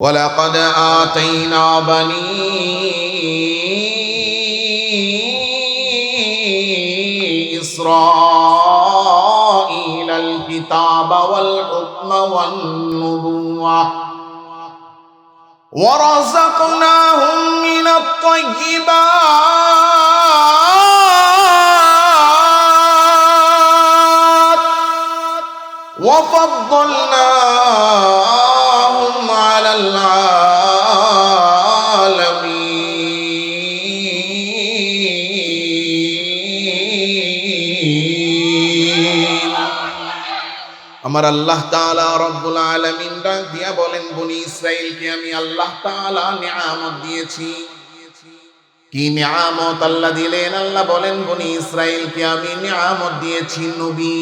ولقد آتينا بني إسرائيل الكتاب والحكم والنبوة ورزقناهم من الطيبات وفضلناهم على العالمين। আমার আল্লাহ তাআলা রব্বুল আলামিন ডাক দিয়া বলেন, বনি ইসরাইলকে আমি আল্লাহ তাআলা নিয়ামত দিয়েছি। কি নিয়ামত আল্লাহ দিলেন? আল্লাহ বলেন, বনি ইসরাইলকে আমি নিয়ামত দিয়েছি নবী।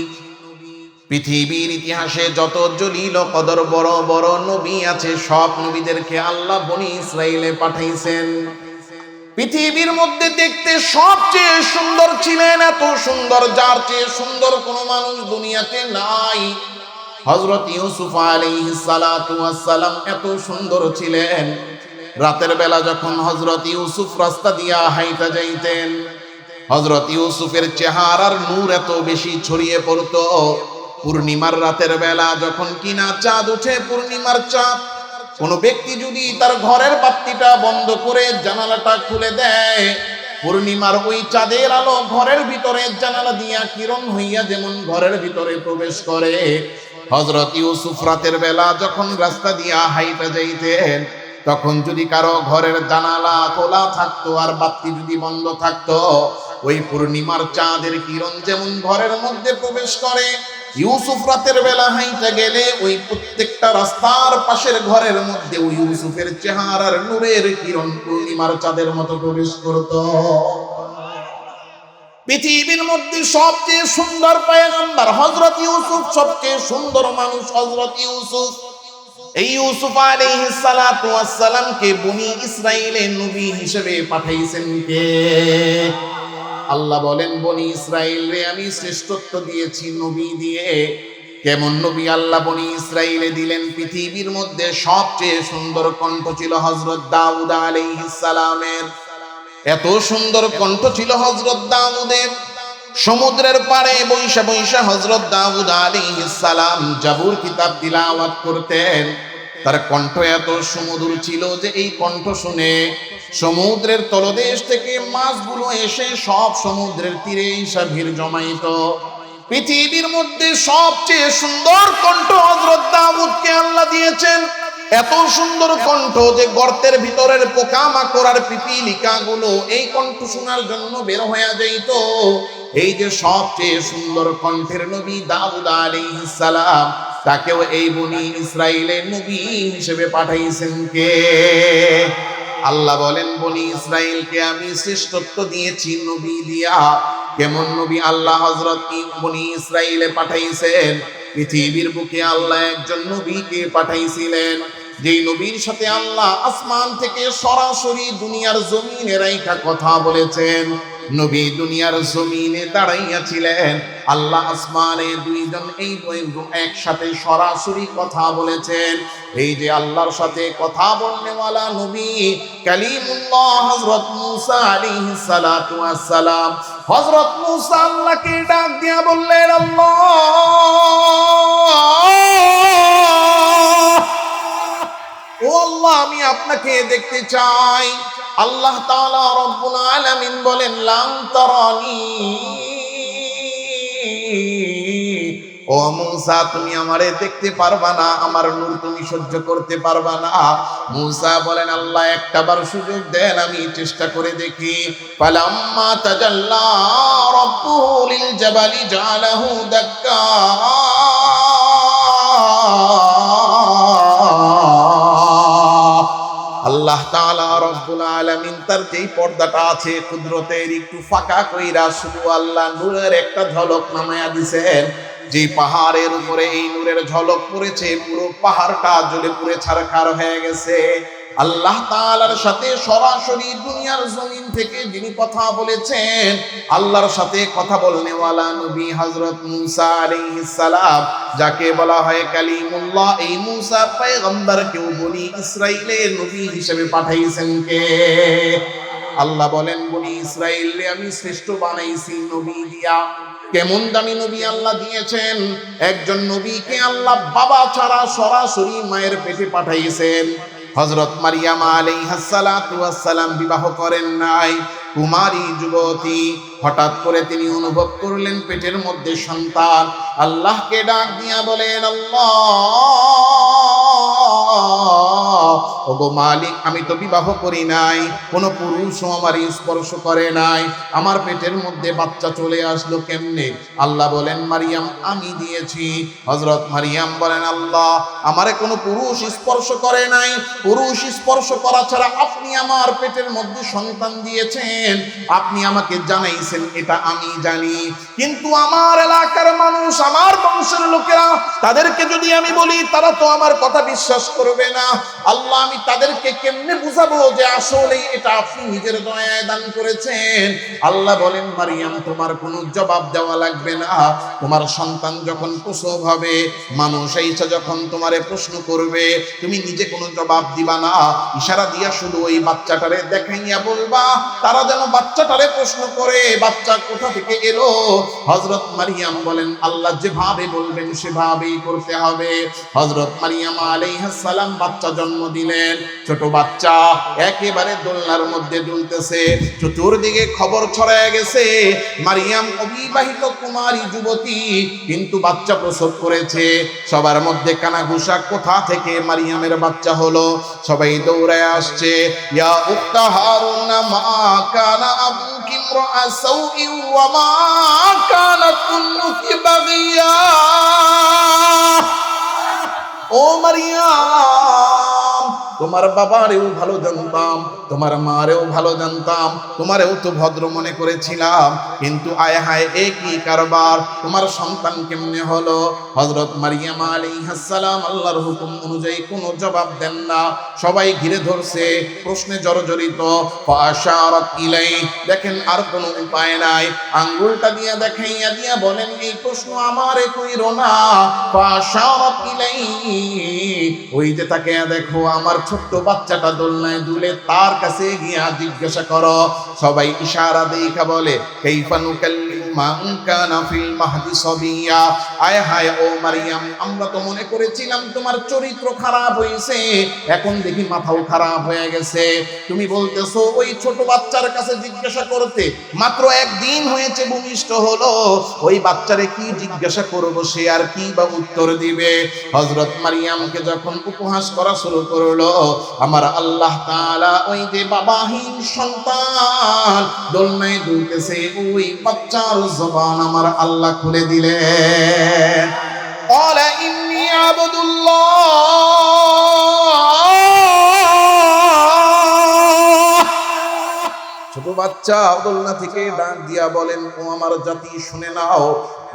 পৃথিবীর ইতিহাসে যত জলিল কদর বড় বড় নবী আছে, সব নবীদেরকে আল্লাহ বনি ইসরাইলে পাঠাইছেন। পৃথিবীর মধ্যে দেখতে সবচেয়ে সুন্দর ছিলেন, এত সুন্দর যার চেয়ে সুন্দর কোনো মানুষ দুনিয়াতে নাই। হযরত ইউসুফ আলাইহিস সালাতু ওয়াস সালাম এত সুন্দর ছিলেন। রাতের বেলা যখন হযরত ইউসুফ রাস্তা দিয়া হাইটা যাইতেন, হযরত ইউসুফের চেহারার নূর এত বেশি ছড়িয়ে পড়তো। পূর্ণিমার রাতের বেলা যখন কিনা চাঁদ ওঠে, পূর্ণিমার চাঁদ, কোন ব্যক্তি যদি তার ঘরের বাতিটা বন্ধ করে জানালাটা খুলে দেয়, পূর্ণিমার ওই চাঁদের আলো ঘরের ভিতরে জানালা দিয়া কিরণ হইয়া যেমন ঘরের ভিতরে প্রবেশ করে, হযরত ইউসুফ রাতের বেলা যখন রাস্তা দিয়া হাইটা যাইতেন, তখন যদি কারো ঘরের জানালা খোলা থাকতো আর বাতি যদি বন্ধ থাকতো, ওই পূর্ণিমার চাঁদের কিরণ যেমন ঘরের মধ্যে প্রবেশ করে, ইউসুফ রাতের বেলা হাইটা গেলে ওই প্রত্যেকটা রাস্তার পাশের ঘরের মধ্যে ওই ইউসুফের চেহারার নূরের কিরণ পূর্ণিমার চাঁদের মতো প্রবেশ করত। পৃথিবীর মধ্যে সবচেয়ে সুন্দর পয়গম্বর হযরত ইউসুফ, সবচেয়ে সুন্দর মানুষ হযরত ইউসুফ। এই ইউসুফ আলাইহিস সালাতু ওয়াস সালামকে বনি ইসরাইলের নবী হিসেবে পাঠাইছেন কে? আল্লাহ বলেন, বনি ইসরাইল রে আমি শ্রেষ্ঠত্ব দিয়েছি নবী দিয়ে। কেমন নবী আল্লাহ বনি ইসরাইলে দিলেন? পৃথিবীর মধ্যে সবচেয়ে সুন্দর কণ্ঠ ছিল হযরত দাউদ আলাইহিস সালামের। এত সুন্দর কণ্ঠ ছিল হযরত দাউদের। সমুদ্রের পাড়ে বৈশা বৈশা হযরত দাউদ আলাইহিস সালাম জাবুর কিতাব তিলাওয়াত করতেন। তার কণ্ঠ এত সুমধুর ছিল যে এই কণ্ঠ শুনে সমুদ্রের তলদেশ থেকে মাছগুলো এসে সব সমুদ্রের তীরে এসে ভিড় জমাইত। পৃথিবীর মধ্যে সবচেয়ে সুন্দর কণ্ঠ হযরত দাউদকে আল্লাহ দিয়েছেন। এত সুন্দর কণ্ঠ যে গর্তের ভিতরের পোকামাকড় আর পিপিলিকা গুলো এই কণ্ঠ শোনার জন্য বের হয়ে যাইত। এই যে সবচেয়ে সুন্দর কণ্ঠের নবী দাউদ আলাইহিস সালাম, তাকেও এই বনি ইসরাইলের নবী হিসেবে পাঠাইছেন কে? আল্লাহ বলেন, বনি ইসরাইলকে আমি শ্রেষ্ঠত্ব দিয়েছি নবী দিয়া। কেমন নবী আল্লাহ হযরত বনি ইসরাইলে পাঠাইছেন? পৃথিবীর বুকে আল্লাহ একজন নবীকে পাঠাইছিলেন, যেই নবীর সাথে আল্লাহ আসমান থেকে সরাসরি দুনিয়ার জমিনে রাইখা কথা বলেছেন। নবী দুনিয়ার জমিনে দাঁড়াইয়া ছিলেন, আল্লাহ আসমানে দুইজন এই একসাথে সরাসরি কথা বলেছেন। এই যে আল্লাহর সাথে কথা বলনেওয়ালা নবী কালিমুল্লাহ হযরত মূসা আলাইহিস সালাতু ওয়াস সালাম, হযরত মূসা আল্লাহকে ডাক দিয়া বললেন, আল্লাহ ও আল্লাহ, আমি আপনাকে দেখতে চাই। আল্লাহ তাআলা রব্বুল আলামিন বলেন, লাম তারানি, ও মূসা তুমি আমারে দেখতে পারবা না, আমার নূর তুমি সহ্য করতে পারবা না। মূসা বলেন, আল্লাহ একটাবার সুযোগ দেন, আমি চেষ্টা করে দেখি। ফালাম্মা তাজাল্লা রাব্বুহু লিল জাবালি জাআলাহু দাক্কা, আল্লাহ তাআলা রব্বুল আলামিন তার যেই পর্দাটা আছে কুদরতের একটু ফাঁকা কইরা শুধু আল্লাহ নূরের একটা ঝলক নামায়া দিয়েছেন। যে পাহাড়ের উপরে এই নূরের ঝলক পড়েছে, পুরো পাহাড়টা জ্বলে পুড়ে ছারখার হয়ে গেছে। আল্লাহ তাআলার সাথে সরাসরি দুনিয়ার জমিন থেকে যিনি কথা বলেছেন, আল্লাহর সাথে কথা বলনেওয়ালা নবী হযরত মূসা আলাইহিস সালাম, যাকে বলা হয় কালিমুল্লাহ। এই মূসা পয়গম্বরকেও বনি ইসরাইলের নবী হিসেবে পাঠাইছেন কে? আল্লাহ বলেন, বনি ইসরাইলকে আমি শ্রেষ্ঠ বানাইছি নবী দিয়া। কেমন দামি নবী আল্লাহ দিয়েছেন! একজন নবীকে আল্লাহ বাবা ছাড়া সরাসরি মায়ের পেটে পাঠাইছেন। হযরত মারিয়াম আলাইহাস সালাতু ওয়াস সালাম বিবাহ করেন নাই, কুমারী যুবতী। হঠাৎ করে তিনি অনুভব করলেন পেটের মধ্যে সন্তান। আল্লাহকে ডাক দিয়া বলেন, আল্লাহ ওগো মালিক, আমি তো বিবাহ করি নাই, কোনো পুরুষও আমার স্পর্শ করে নাই, আমার পেটের মধ্যে বাচ্চা চলে আসলো কেমনে? আল্লাহ বলেন, মারিয়াম আমি দিয়েছি। হযরত মারিয়াম বলেন, আল্লাহ আমারে কোনো পুরুষ স্পর্শ করে নাই, পুরুষ স্পর্শ করা ছাড়া আপনি আমার পেটের মধ্যে সন্তান দিয়েছেন, আপনি আমাকে জানাইছেন, এটা আমি জানি। কিন্তু আমার এলাকার মানুষ, আমার বংশের লোকেরা, তাদেরকে যদি আমি বলি তারা তো আমার কথা বিশ্বাস করবে না। আল্লাহ আমি তাদেরকে কেমনে বুঝাবো যে আসলে এটা আপনি নিজের দয়ায় দান করেছেন? আল্লাহ বলেন, মারিয়াম তোমার কোনো জবাব দেওয়া লাগবে না। তোমার সন্তান যখন প্রসব হবে, মানুষ এসে যখন তোমারে প্রশ্ন করবে, তুমি নিজে কোনো জবাব দিবা না, ইশারা দিয়া শুধু ওই বাচ্চাটারে দেখাইয়া বলবা, তারা যেন বাচ্চাটারে প্রশ্ন করে বাচ্চা কোথা থেকে এলো। হযরত মারিয়াম বলেন, আল্লাহ যেভাবে বলবেন সেভাবেই করতে হবে। হযরত মারিয়াম আলাইহিস সালাম বাচ্চা জন্ম দিলেন। ছোট বাচ্চা একেবারে দোলনার মধ্যে দুলতেছে, চতুর্দিকে খবর ছড়ায় গেছে মারিয়াম অবিবাহিত কুমারী যুবতী, কিন্তু বাচ্চা প্রসব করেছে। সবার মধ্যে কানাঘুষা, কোথা থেকে মারিয়ামের বাচ্চা হলো? সবাই দৌড়ায় আসছে, ইয়া উখতা হারুন মা কানা আবুকি ইমরাআ সাউই ওয়া মা কানাত উম্মুকি বাগিয়া। ও মারিয়াম, তোমার বাবারেও ভালো জানতাম, তোমার মারেও ভালো জানতাম, তোমারেও তো ভদ্র মনে করেছিলাম, কিন্তু আয় হায় এ কি কারবার, তোমার সন্তান কেমনে হলো? হযরত মারিয়াম আলাইহিস সালাম আল্লাহর হুকুম অনুযায়ী কোনো জবাব দেন না। সবাই ঘিরে ধরছে, প্রশ্নে জর্জরিত। ফাশারাত ইলাই, দেখেন আর কোনো উপায় নাই, আঙ্গুলটা দিয়া দেখাইয়া দিয়া বলেন, এই প্রশ্ন আমারে কইরো না। ফাশারাত ইলাই, ওই যে তাকে দেখো আমার ছোট্ট বাচ্চাটা দোলনায় দুলে, তার কাছে গিয়া জিজ্ঞাসা করো। সবাই ইশারা দেখা বলে, কাইফা নুকাল্লিমু মান কানা ফিল মাহদি সাবিয়া। আয় হায় ও মারিয়াম, আমরা তো মনে করেছিলাম তোমার চরিত্র খারাপ হয়েছে, এখন দেখি মাথাও খারাপ হয়ে গেছে। তুমি বলতেছো ওই ছোট বাচ্চার কাছে জিজ্ঞাসা করতে, মাত্র একদিন হয়েছে ভূমিষ্ঠ হলো, ওই বাচ্চারে কি জিজ্ঞাসা করবো, সে আর কি বা উত্তর দিবে? হযরত মারিয়ামকে যখন উপহাস করা শুরু করলো, আমার আল্লাহ তাআলা ওই যে বাবাহীন সন্তান দোলনায় দুলতেছে, ওই বাচ্চার জবান আমার আল্লাহ খুলে দিলেন। ক্বালা ইন্নী আবদুল্লাহ। ছোট বাচ্চা দোলনা থেকে ডাক দিয়া বলেন, ও আমার জাতি শুনে নাও,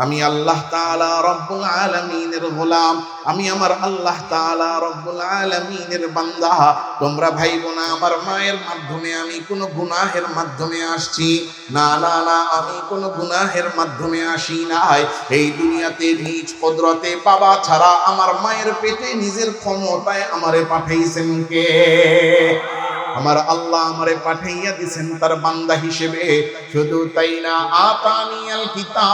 আমি আল্লাহ তাআলা রব্বুল আলামিনের গোলাম, আমি আমার আল্লাহ তাআলা রব্বুল আলামিনের বান্দা। তোমরা ভাইবো না আমার মায়ের মাধ্যমে আমি কোনো গুনাহের মাধ্যমে আসছি, না না না, আমি কোনো গুনাহের মাধ্যমে আসি নাই। এই দুনিয়াতে নিজ কুদরতে বাবা ছাড়া আমার মায়ের পেটে নিজের ক্ষমতায় আমারে পাঠাইছেন কে? আমার আল্লাহ আমারে পাঠাইয়া দিয়েছেন তার বান্দা হিসেবে। শুধু তাই না, আতানিয়াল কিতাব,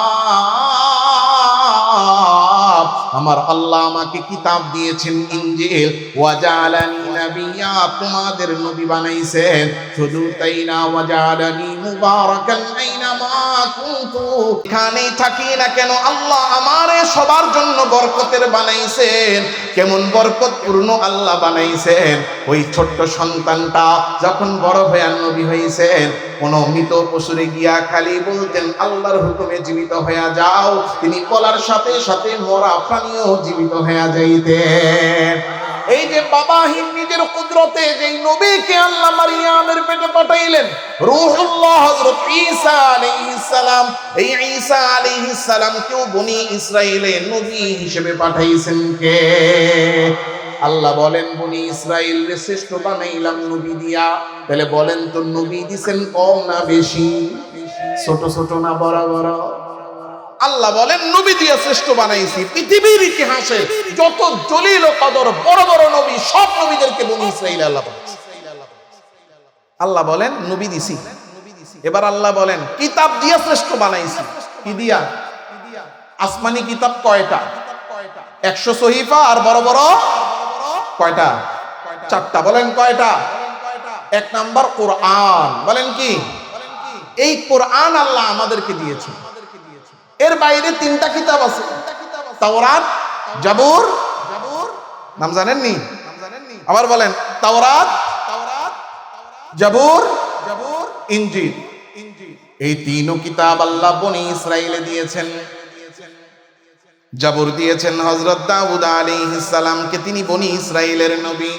আমার আল্লাহ আমাকে কিতাব দিয়েছেন ইনজিল। ওয়াজালানি নাবিয়্যা, তোমাদের নবী বানাইছেন। শুধু তাই না, ওয়াজালানি মুবারাকান আইনামা কুনতু, এখানেই থাকি না কেন আল্লাহ আমারে সবার জন্য বরকতের বানাইছেন। কেমন বরকতপূর্ণ আল্লাহ বানাইছেন! ওই ছোট্ট সন্তানটা যখন বড় হয়ে নবী হয়েছেন, কোন মৃত পশুরে গিয়া খালি বলতেন আল্লাহর হুকুমে জীবিত হয়ে যাও, তিনি বলার সাথে সাথে মরা প্রাণীও জীবিত হয়ে যাইতেন। এই যে বাবাহীন নিজের কুদরতে যেই নবীকে আল্লাহ মারিয়ামের পেটে পাঠাইলেন, রূহুল্লাহ হযরত ঈসা আলাইহিস সালাম, এই ঈসা আলাইহিস সালামকেও বনি ইসরাইলের নবী হিসেবে পাঠাইছেন কে? আল্লাহ বলেন বনি ইসরাইল রে শ্রেষ্ঠ বানাইলাম নবী দিয়া। তাহলে বলেন তো নবী দিছেন কম না বেশি? ছোট ছোট না বড় বড়? আল্লাহ বলেন নবী দিয়া শ্রেষ্ঠ বানাইছি। পৃথিবীর ইতিহাসে যত জলিল ও কদর বড় বড় নবী, সব নবীদেরকে বনি ইসরাইল আল্লাহ বানাইছে। আল্লাহ বলেন নবী দিছি। এবার আল্লাহ বলেন কিতাব দিয়া শ্রেষ্ঠ বানাইছি। কি দিয়া? আসমানি কিতাব কয়টা? 100 সহিফা। আর বড় বড় কয়টা? 4টা। বলেন কয়টা? 1 নাম্বার কোরআন। বলেন কি? এই কোরআন আল্লাহ আমাদেরকে দিয়েছে। এর বাইরে 3টা কিতাব আছে, তাওরাত, জাবুর। নাম জানেননি? আবার বলেন তাওরাত, জাবুর, ইনজিল। এই 3ও কিতাব আল্লাহ বনি ইসরাইলে দিয়েছেন। জাবুর দিয়েছেন হযরত দাউদ আলাইহিস সালামকে, তিনি বনি ইসরাইলের নবী।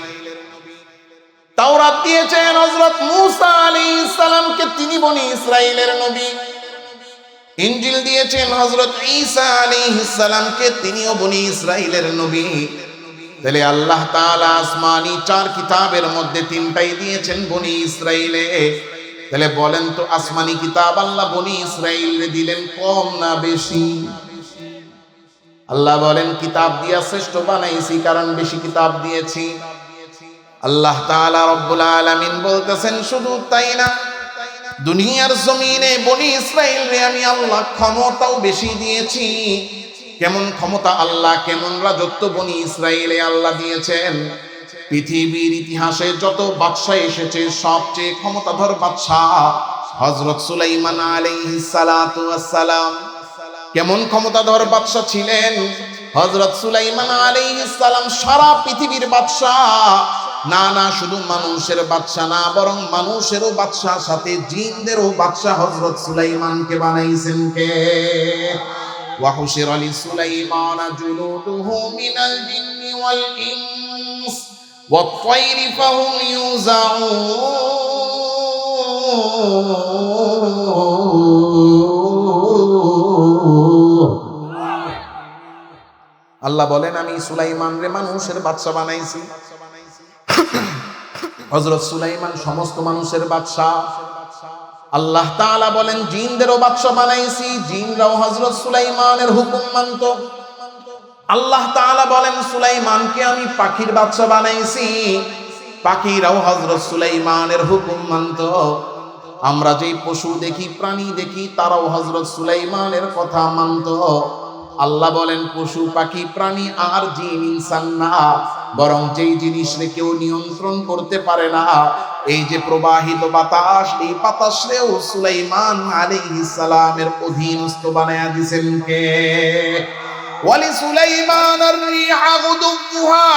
তাওরাত দিয়েছেন হযরত মূসা আলাইহিস সালামকে, তিনি বনি ইসরাইলের নবী। ইনজিল দিয়েছেন হযরত ঈসা আলাইহিস সালামকে, তিনিও বনি ইসরাইলের নবী। তাহলে আল্লাহ তাআলা আসমানি 4 কিতাবের মধ্যে 3টাই দিয়েছেন বনি ইসরাইলে। তাহলে বলেন তো আসমানি কিতাব আল্লাহ বনি ইসরাইলে দিলেন কম না বেশি? আল্লাহ বলেন কিতাব দিয়া শ্রেষ্ঠ বানাইছি, কারণ বেশি কিতাব দিয়েছি। আল্লাহ তাআলা রব্বুল আলামিন বলতেছেন শুধু তাই না, দুনিয়ার জমিনে বনি ইসরাইল রে আমি আল্লাহ ক্ষমতাও বেশি দিয়েছি। কেমন ক্ষমতা আল্লাহ, কেমন রাজত্ব বনি ইসরাইলে আল্লাহ দিয়েছেন। পৃথিবীর ইতিহাসে যত বাদশা এসেছে সবচেয়ে ক্ষমতাধর বাদশা হযরত সুলাইমান আলাইহিস সালাতু ওয়াস সালাম। কেমন ক্ষমতাধর বাদশা ছিলেন হযরত সুলাইমান আলাইহিস সালাম? সারা পৃথিবীর বাদশা। না না, শুধু মানুষের বাদশা না, বরং মানুষেরও বাদশা, সাথে জিনদেরও বাদশা হযরত সুলাইমানকে বানাইছেন কে? ওয়াহুশিরা লিসুলাইমান জুনুদুহু মিনাল জিন্নি ওয়াল ইনস ওয়াত-তায়রি ফাহুম ইউযাউন। আল্লাহ বলেন আমি সুলাইমান রে মানুষের বাদশা বানাইছি। হযরত সুলাইমান সমস্ত মানুষের বাদশা। আল্লাহ তাআলা বলেন জিনদেরও বাদশা বানাইছি, জিনরাও হযরত সুলাইমানের হুকুম মানত। আল্লাহ তাআলা বলেন সুলাইমানকে আমি পাখির বাদশা বানাইছি, পাখিরাও হযরত সুলাইমানের হুকুম মানত। আমরা যেই পশু দেখি, প্রাণী দেখি, তারাও হযরত সুলাইমানের কথা মানত। আল্লাহ বলেন পশু পাখি প্রাণী আর জিন ইনসান না, বরং যেই জিনিসরে কেউ নিয়ন্ত্রণ করতে পারে না, এই যে প্রবাহিত বাতাস, এই বাতাসরেও সুলাইমান আলাইহিস সালামের অধীনস্থ বানায়া দিয়েছেন কে? ওয়ালি সুলাইমান আর-রিহা গুদুহা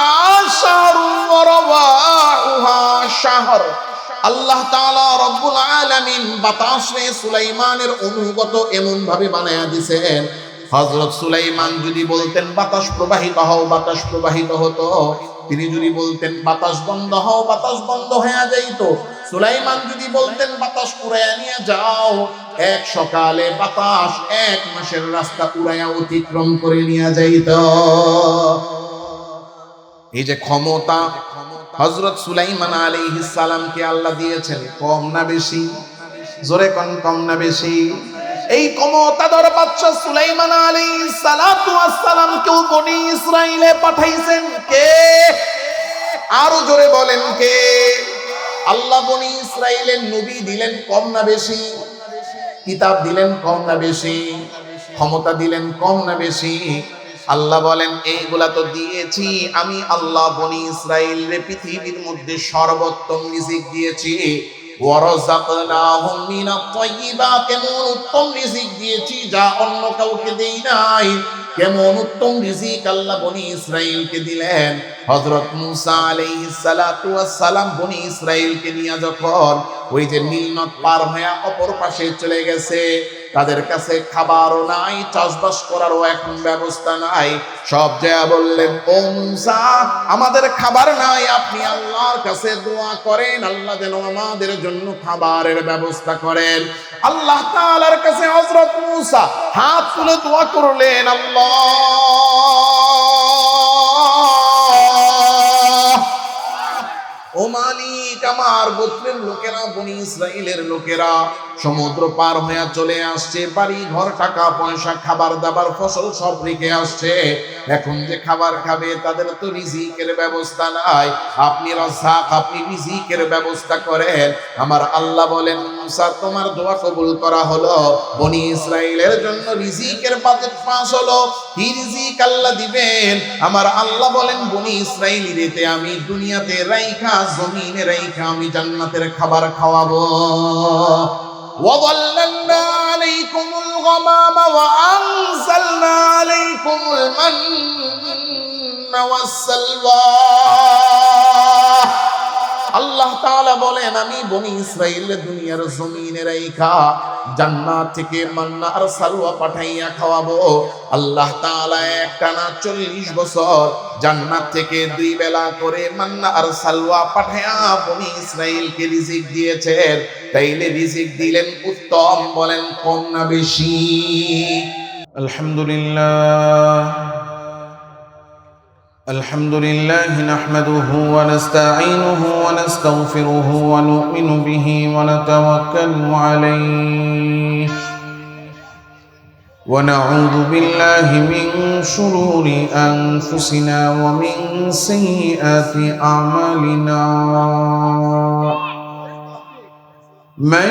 শাহরুন ওয়া রাওয়াহুহা শাহর। আল্লাহ তাআলা রব্বুল আলামিন বাতাসরে সুলাইমানের অনুগত এমন ভাবে বানায়া দিয়েছেন, হযরত সুলাইমান যদি বলতেন বাতাস প্রবাহিত হও, বাতাস প্রবাহিত হতো। তিনি যদি বলতেন বাতাস বন্ধ হও, বাতাস বন্ধ হয়ে যাইত। সুলাইমান যদি বলতেন বাতাস উড়াইয়া নিয়ে যাও, এক সকালে বাতাস 1 মাসের রাস্তা উড়াইয়া অতিক্রম করে নিয়ে যাইত। এই যে ক্ষমতা হযরত সুলাইমান আলাইহিস সালামকে আল্লাহ দিয়েছেন, কম না বেশি? জোরে কোন কম না বেশি? এই ক্ষমতাধর বাদশা সুলাইমান আলাইহিস সালাতু ওয়াস সালামকেও বনি ইসরাইলে পাঠাইছেন কে? আরো জোরে বলেন কে? আল্লাহ বনি ইসরাইলের নবী দিলেন কম না বেশি? কিতাব দিলেন কম না বেশি? ক্ষমতা দিলেন কম না বেশি? আল্লাহ বলেন এইগুলা তো দিয়েছি আমি আল্লাহ বনি ইসরাইলরে পৃথিবীর মধ্যে সর্বোত্তম রিজিক দিয়েছি। ওয়ারাযাকনাহুম মিনাত-তাইয়্যিবাত, এমন উত্তম রিজিক দিয়েছি যা অন্য কাউকে দেই নাই। কেমন উত্তম রিজিক আল্লাহ বনি ইসরাইলকে দিলেন। হযরত মূসা আলাইহিস সালাতু ওয়াস সালাম বনি ইসরাইলকে নিয়ে যখন ওই যে নীল নদ পার হয়ে অপর পাশে চলে গেছে, তাদের কাছে খাবারও নাই, চাষবাস করারও এখন ব্যবস্থা নাই। সব জায়গা বললেন ও মূসা আমাদের খাবার নাই, আপনি আল্লাহর কাছে দোয়া করেন আল্লাহ যেন আমাদের জন্য খাবারের ব্যবস্থা করেন। আল্লাহ তাআলার কাছে হযরত মূসা হাত তুলে দোয়া করলেন, আল্লাহ ও মালিক, আমার গোত্রের লোকেরা, বনি ইসরাইলের লোকেরা সমুদ্র পার হয়ে চলে আসছে, বাড়ি ঘর, টাকা পয়সা, খাবার দাবার, ফসল সব রেখে আসছে। এখন যে খাবার খাবে তাদের তো রিজিকের ব্যবস্থা নাই। আপনি রাজ্জাক, আপনি রিজিকের ব্যবস্থা করেন। আমার আল্লাহ বলেন, মুসা তোমার দোয়া কবুল করা হলো, বনি ইসরাইলের জন্য রিজিকের বাজেট পাস হলো। কি রিজিক আল্লাহ দিবেন? আমার আল্লাহ বলেন, বনি ইসরাইলিতে আমি দুনিয়াতে রাইখা, জমিনে রাইখা আমি জান্নাতের খাবার খাওয়াবো। وظللنا عليكم الغمام وأنزلنا عليكم المن والسلوى। আল্লাহ তাআলা বলেন, আমি বনি ইসরাইলের দুনিয়ার জমিনে রাইখা জান্নাত থেকে মান্না আর সালওয়া পাঠাইয়া খাওয়াবো। আল্লাহ তাআলা একটানা 40 বছর জান্নাত থেকে 2 বেলা করে মান্না আর সালওয়া পাঠাইয়া বনি ইসরাইলকে রিজিক দিয়েছেন। তাইলে রিজিক দিলেন উত্তম, বলেন কম না বেশি? আলহামদুলিল্লাহ الحمد لله نحمده ونستعينه ونستغفره ونؤمن به ونتوكل عليه ونعوذ بالله من شرور أنفسنا ومن سيئات أعمالنا من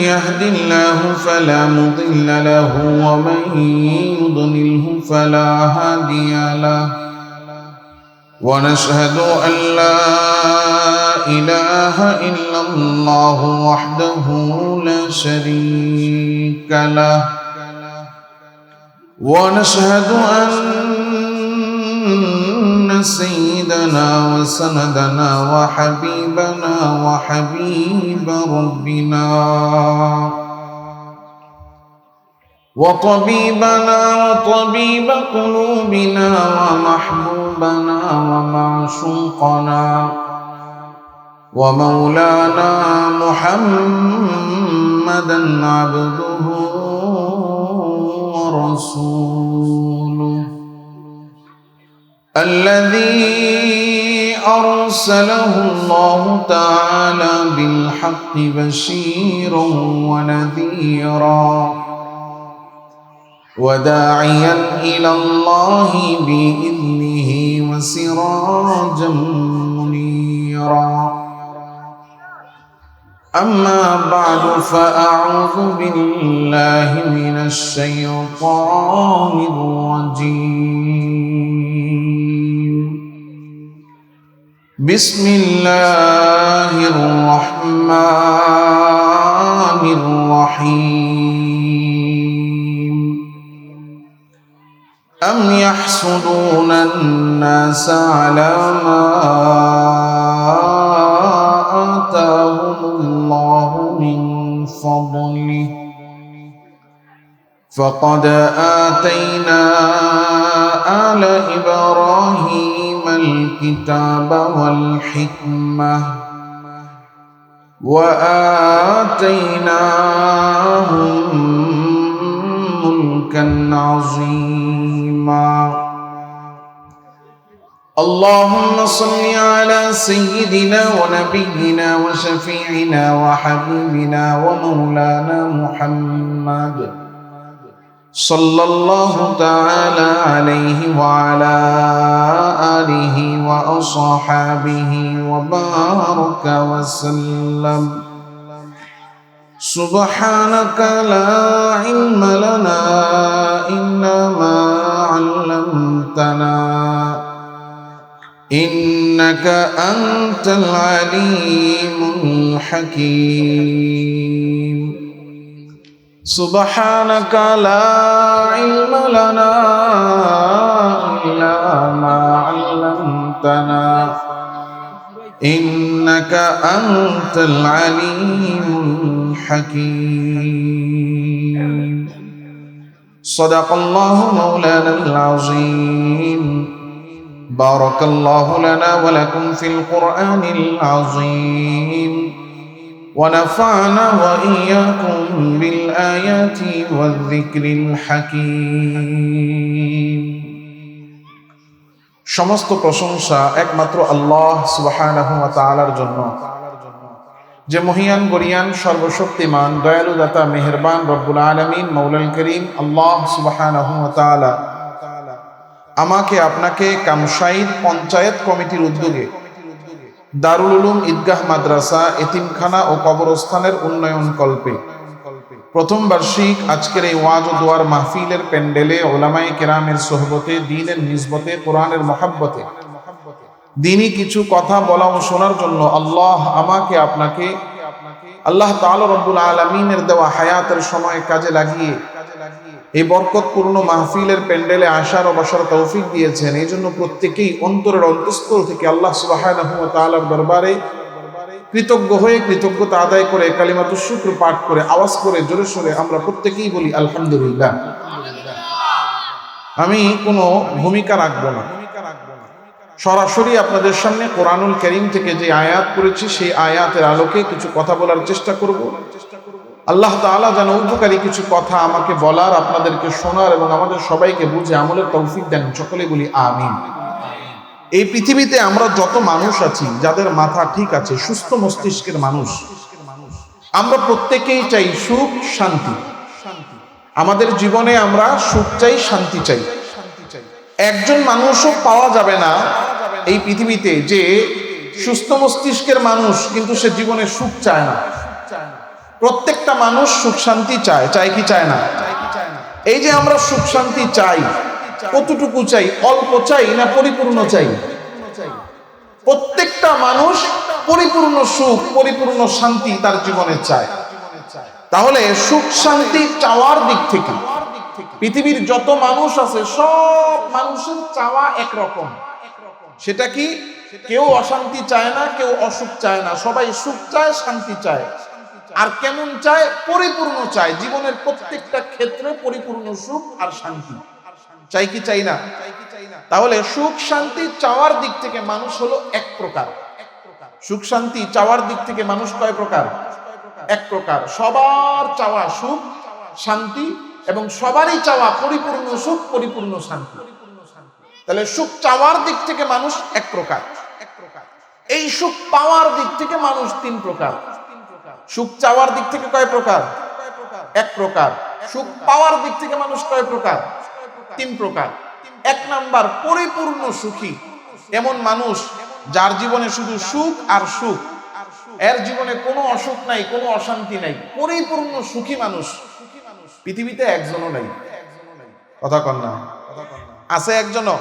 يهد الله فلا مضل له ومن يضلله فلا هادي له ونشهد أن لا إله إلا الله وحده لا شريك له ونشهد أن سيدنا وسندنا وحبيبنا وحبيب ربنا وطبيبنا وطبيب قلوبنا ومحبوبنا ومعشوقنا ومولانا محمدا عبده ورسوله الذي أرسله الله تعالى بالحق بشيرا ونذيرا وداعيا إلى الله بإذنه وسراجا منيرا أما بعد فأعوذ بالله من الشيطان الرجيم بسم الله الرحمن الرحيم أم يحسدون الناس على ما آتاهم الله من فضله فقد آتينا آل إبراهيم الكتاب والحكمة وآتيناهم ملكا عظيما اللهم صل على سيدنا ونبينا وشفيعنا وحبيبنا ومولانا محمد صلى الله تعالى عليه وعلى آله وأصحابه وبارك وسلم سبحانك لا علم لنا إلا ما علمتنا إنك أنت العليم الحكيم سبحانك لا علم لنا إلا ما علمتنا إنك أنت العليم الحكيم صدق الله مولانا العظيم بارك الله لنا ولكم في القرآن العظيم ونفعنا وإياكم بالآيات والذكر الحكيم সমস্ত প্রশংসা একমাত্র আল্লাহ সুবহানাহু ওয়া তাআলার জন্য, যে মহিয়ান গরিয়ান সর্বশক্তিমান দয়ালু দাতা মেহেরবান রব্বুল আলামিন মাওলাল করিম আল্লাহ সুবহানাহু ওয়া তাআলা আমাকে আপনাকে কামসাইদ পঞ্চায়েত কমিটির উদ্যোগে দারুল উলুম ঈদগাহ মাদ্রাসা এতিমখানা ও কবরস্থানের উন্নয়ন কল্পে প্রথম বার্ষিক আজকের এই ওয়াজ ও দোয়ার মাহফিলের প্যান্ডেলে ওলামায়ে কেরামের সোহবতে, দ্বীনের নিসবতে, কোরআনের মহাব্বতে দ্বীনি কিছু কথা বলা ও শোনার জন্য আল্লাহ আমাকে আপনাকে আল্লাহ তাআলা রব্বুল আলামিনের দেওয়া হায়াতের সময় কাজে লাগিয়ে এই বরকতপূর্ণ মাহফিলের প্যান্ডেলে আসার ও বসার তৌফিক দিয়েছেন। এই জন্য প্রত্যেকেই অন্তরের অন্তঃস্থল থেকে আল্লাহ সুবহানাহু ওয়া তাআলার দরবারে কৃতজ্ঞ হয়ে কৃতজ্ঞতা আদায় করে কালিমাতুশ শুকর পাঠ করে আওয়াজ করে জোরে সোরে আমরা প্রত্যেকেই বলি আলহামদুলিল্লাহ। আমি কোনো ভূমিকা রাখবো না, সরাসরি আপনাদের সামনে কোরআনুল কারীম থেকে যে আয়াত পড়েছি সেই আয়াতের আলোকে কিছু কথা বলার চেষ্টা করব। আল্লাহ তাআলা যেন উপকারী কিছু কথা আমাকে বলার, আপনাদেরকে শোনার এবং আমাদের সবাইকে বুঝে আমলের তৌফিক দেন। সকলে বলি আমিন। এই পৃথিবীতে আমরা যত মানুষ আছি, যাদের মাথা ঠিক আছে, সুস্থ মস্তিষ্কের মানুষ, আমরা প্রত্যেকেই চাই সুখ শান্তি। আমাদের জীবনে আমরা সুখ চাই, শান্তি চাই। একজন মানুষও পাওয়া যাবে না এই পৃথিবীতে যে সুস্থ মস্তিষ্কের মানুষ কিন্তু সে জীবনে সুখ চায় না। প্রত্যেকটা মানুষ সুখ শান্তি চায়, চায় কি চায় না? এই যে আমরা সুখ শান্তি চাই, কতটুকু চাই? অল্প চাই না পরিপূর্ণ চাই? প্রত্যেকটা মানুষ পরিপূর্ণ সুখ, পরিপূর্ণ শান্তি তার জীবনে চায়। তাহলে সুখ শান্তি চাওয়ার দিক থেকে পৃথিবীর যত মানুষ আছে সব মানুষের চাওয়া একরকম। সেটা কি? কেউ অশান্তি চায় না, কেউ অসুখ চায় না, সবাই সুখ চায়, শান্তি চায়। আর কেমন চায়? পরিপূর্ণ চায়। জীবনের প্রত্যেকটা ক্ষেত্রে পরিপূর্ণ সুখ আর শান্তি চাই কি চাই না? তাহলে সুখ শান্তি চাওয়ার দিক থেকে মানুষ হলো এক প্রকার। সুখ শান্তি চাওয়ার দিক থেকে মানুষ কয় প্রকার? এক প্রকার। সবার চাওয়া সুখ শান্তি এবং সবারই চাওয়া পরিপূর্ণ সুখ, পরিপূর্ণ শান্তি। তাহলে সুখ চাওয়ার দিক থেকে মানুষ এক প্রকার। এই সুখ পাওয়ার দিক থেকে মানুষ তিন প্রকার। সুখ চাওয়ার দিক থেকে কয় প্রকার? এক প্রকার। সুখ পাওয়ার দিক থেকে মানুষ কয় প্রকার? তিন প্রকার। এক নাম্বার পরিপূর্ণ সুখী, এমন মানুষ যার জীবনে শুধু সুখ আর সুখ, এর জীবনে কোনো অসুখ নাই, কোনো অশান্তি নাই, পরিপূর্ণ সুখী মানুষ পৃথিবীতে একজনও নাই। কথা কন না? আছে একজনও?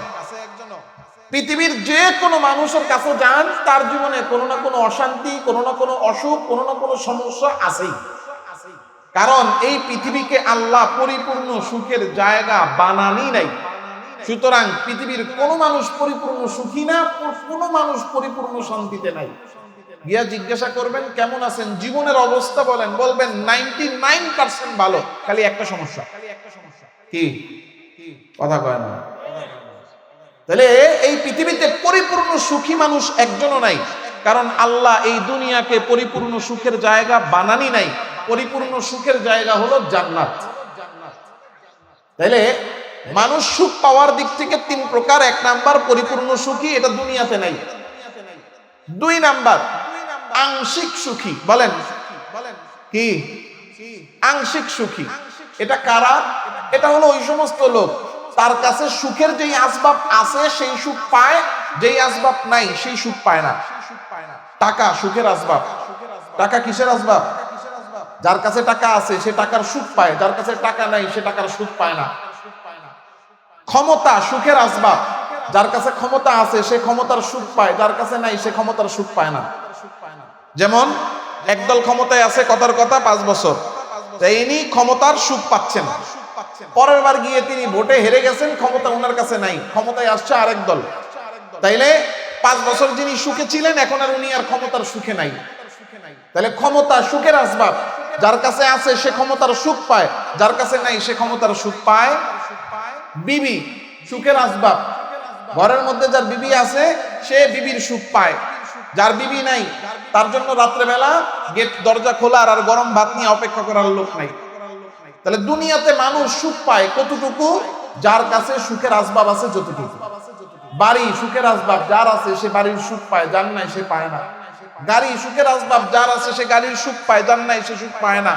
পৃথিবীর যে কোনো মানুষের কাছে যান, তার জীবনে কোনো না কোনো অশান্তি, কোনো না কোনো অসুখ, কোনো না কোনো সমস্যা আছেই। কারণ এই পৃথিবীকে আল্লাহ পরিপূর্ণ সুখের জায়গা বানানি নাই। সুতরাং পৃথিবীর কোনো মানুষ পরিপূর্ণ সুখী না, কোনো মানুষ পরিপূর্ণ শান্তিতে নাই। গিয়া জিজ্ঞাসা করবেন কেমন আছেন, জীবনের অবস্থা বলেন, বলবেন 99% ভালো, খালি একটা সমস্যা। কি কথা কয় না? তাহলে এই পৃথিবীতে পরিপূর্ণ সুখী মানুষ একজনও নাই। কারণ আল্লাহ এই দুনিয়াকে পরিপূর্ণ সুখের জায়গা বানানি নাই। পরিপূর্ণ সুখের জায়গা হলো জান্নাত। তাহলে মানুষ সুখ পাওয়ার দিক থেকে তিন প্রকার। এক নাম্বার পরিপূর্ণ সুখী, এটা দুনিয়াতে নাই। দুই নাম্বার আংশিক সুখী। বলেন কি? আংশিক সুখী। এটা কারা? এটা হলো ওই সমস্ত লোক তার কাছে সুখের যেই আসবাব আছে সেই সুখ পায়, যেই আসবাব নাই সেই সুখ পায় না। টাকা সুখের আসবাব। টাকা কিসের আসবাব? যার কাছে টাকা আছে সে টাকার সুখ পায়, যার কাছে টাকা নাই সে টাকার সুখ পায় না। ক্ষমতা সুখের আসবাব। যার কাছে ক্ষমতা আছে সে ক্ষমতার সুখ পায়, যার কাছে নাই সে ক্ষমতার সুখ পায় না। যেমন একদল ক্ষমতায় আছে, কথার কথা 5 বছর, ইনি ক্ষমতার সুখ পাচ্ছেন। পরের বার গিয়ে তিনি ভোটে হেরে গেছেন, ক্ষমতা ওনার কাছে নাই, ক্ষমতায় আসছে আরেক দল। তাইলে 5 বছর যিনি সুখে ছিলেন এখন আর উনি আর ক্ষমতার সুখে নাই। তাহলে ক্ষমতা সুখের আসবাব। যার কাছে আছে সে ক্ষমতার সুখ পায়, যার কাছে নাই সে ক্ষমতার সুখ পায়। বিবি সুখের আসবাব। ঘরের মধ্যে যার বিবি আছে সে বিবির সুখ পায়, যার বিবি নাই তার জন্য রাত্রেবেলা গেট দরজা খোলা আর গরম ভাত নিয়ে অপেক্ষা করার লোক নাই। তাহলে দুনিয়াতে মানুষ সুখ পায় কতটুকু? যার কাছে সুখের আসবাব আছে যতটুকু। বাড়ি সুখের আসবাব, যার আছে সে বাড়ির সুখ পায়, যার নাই সে পায় না। গাড়ি সুখের আসবাব, যার আছে সে গাড়ির সুখ পায়, যার নাই সে সুখ পায় না।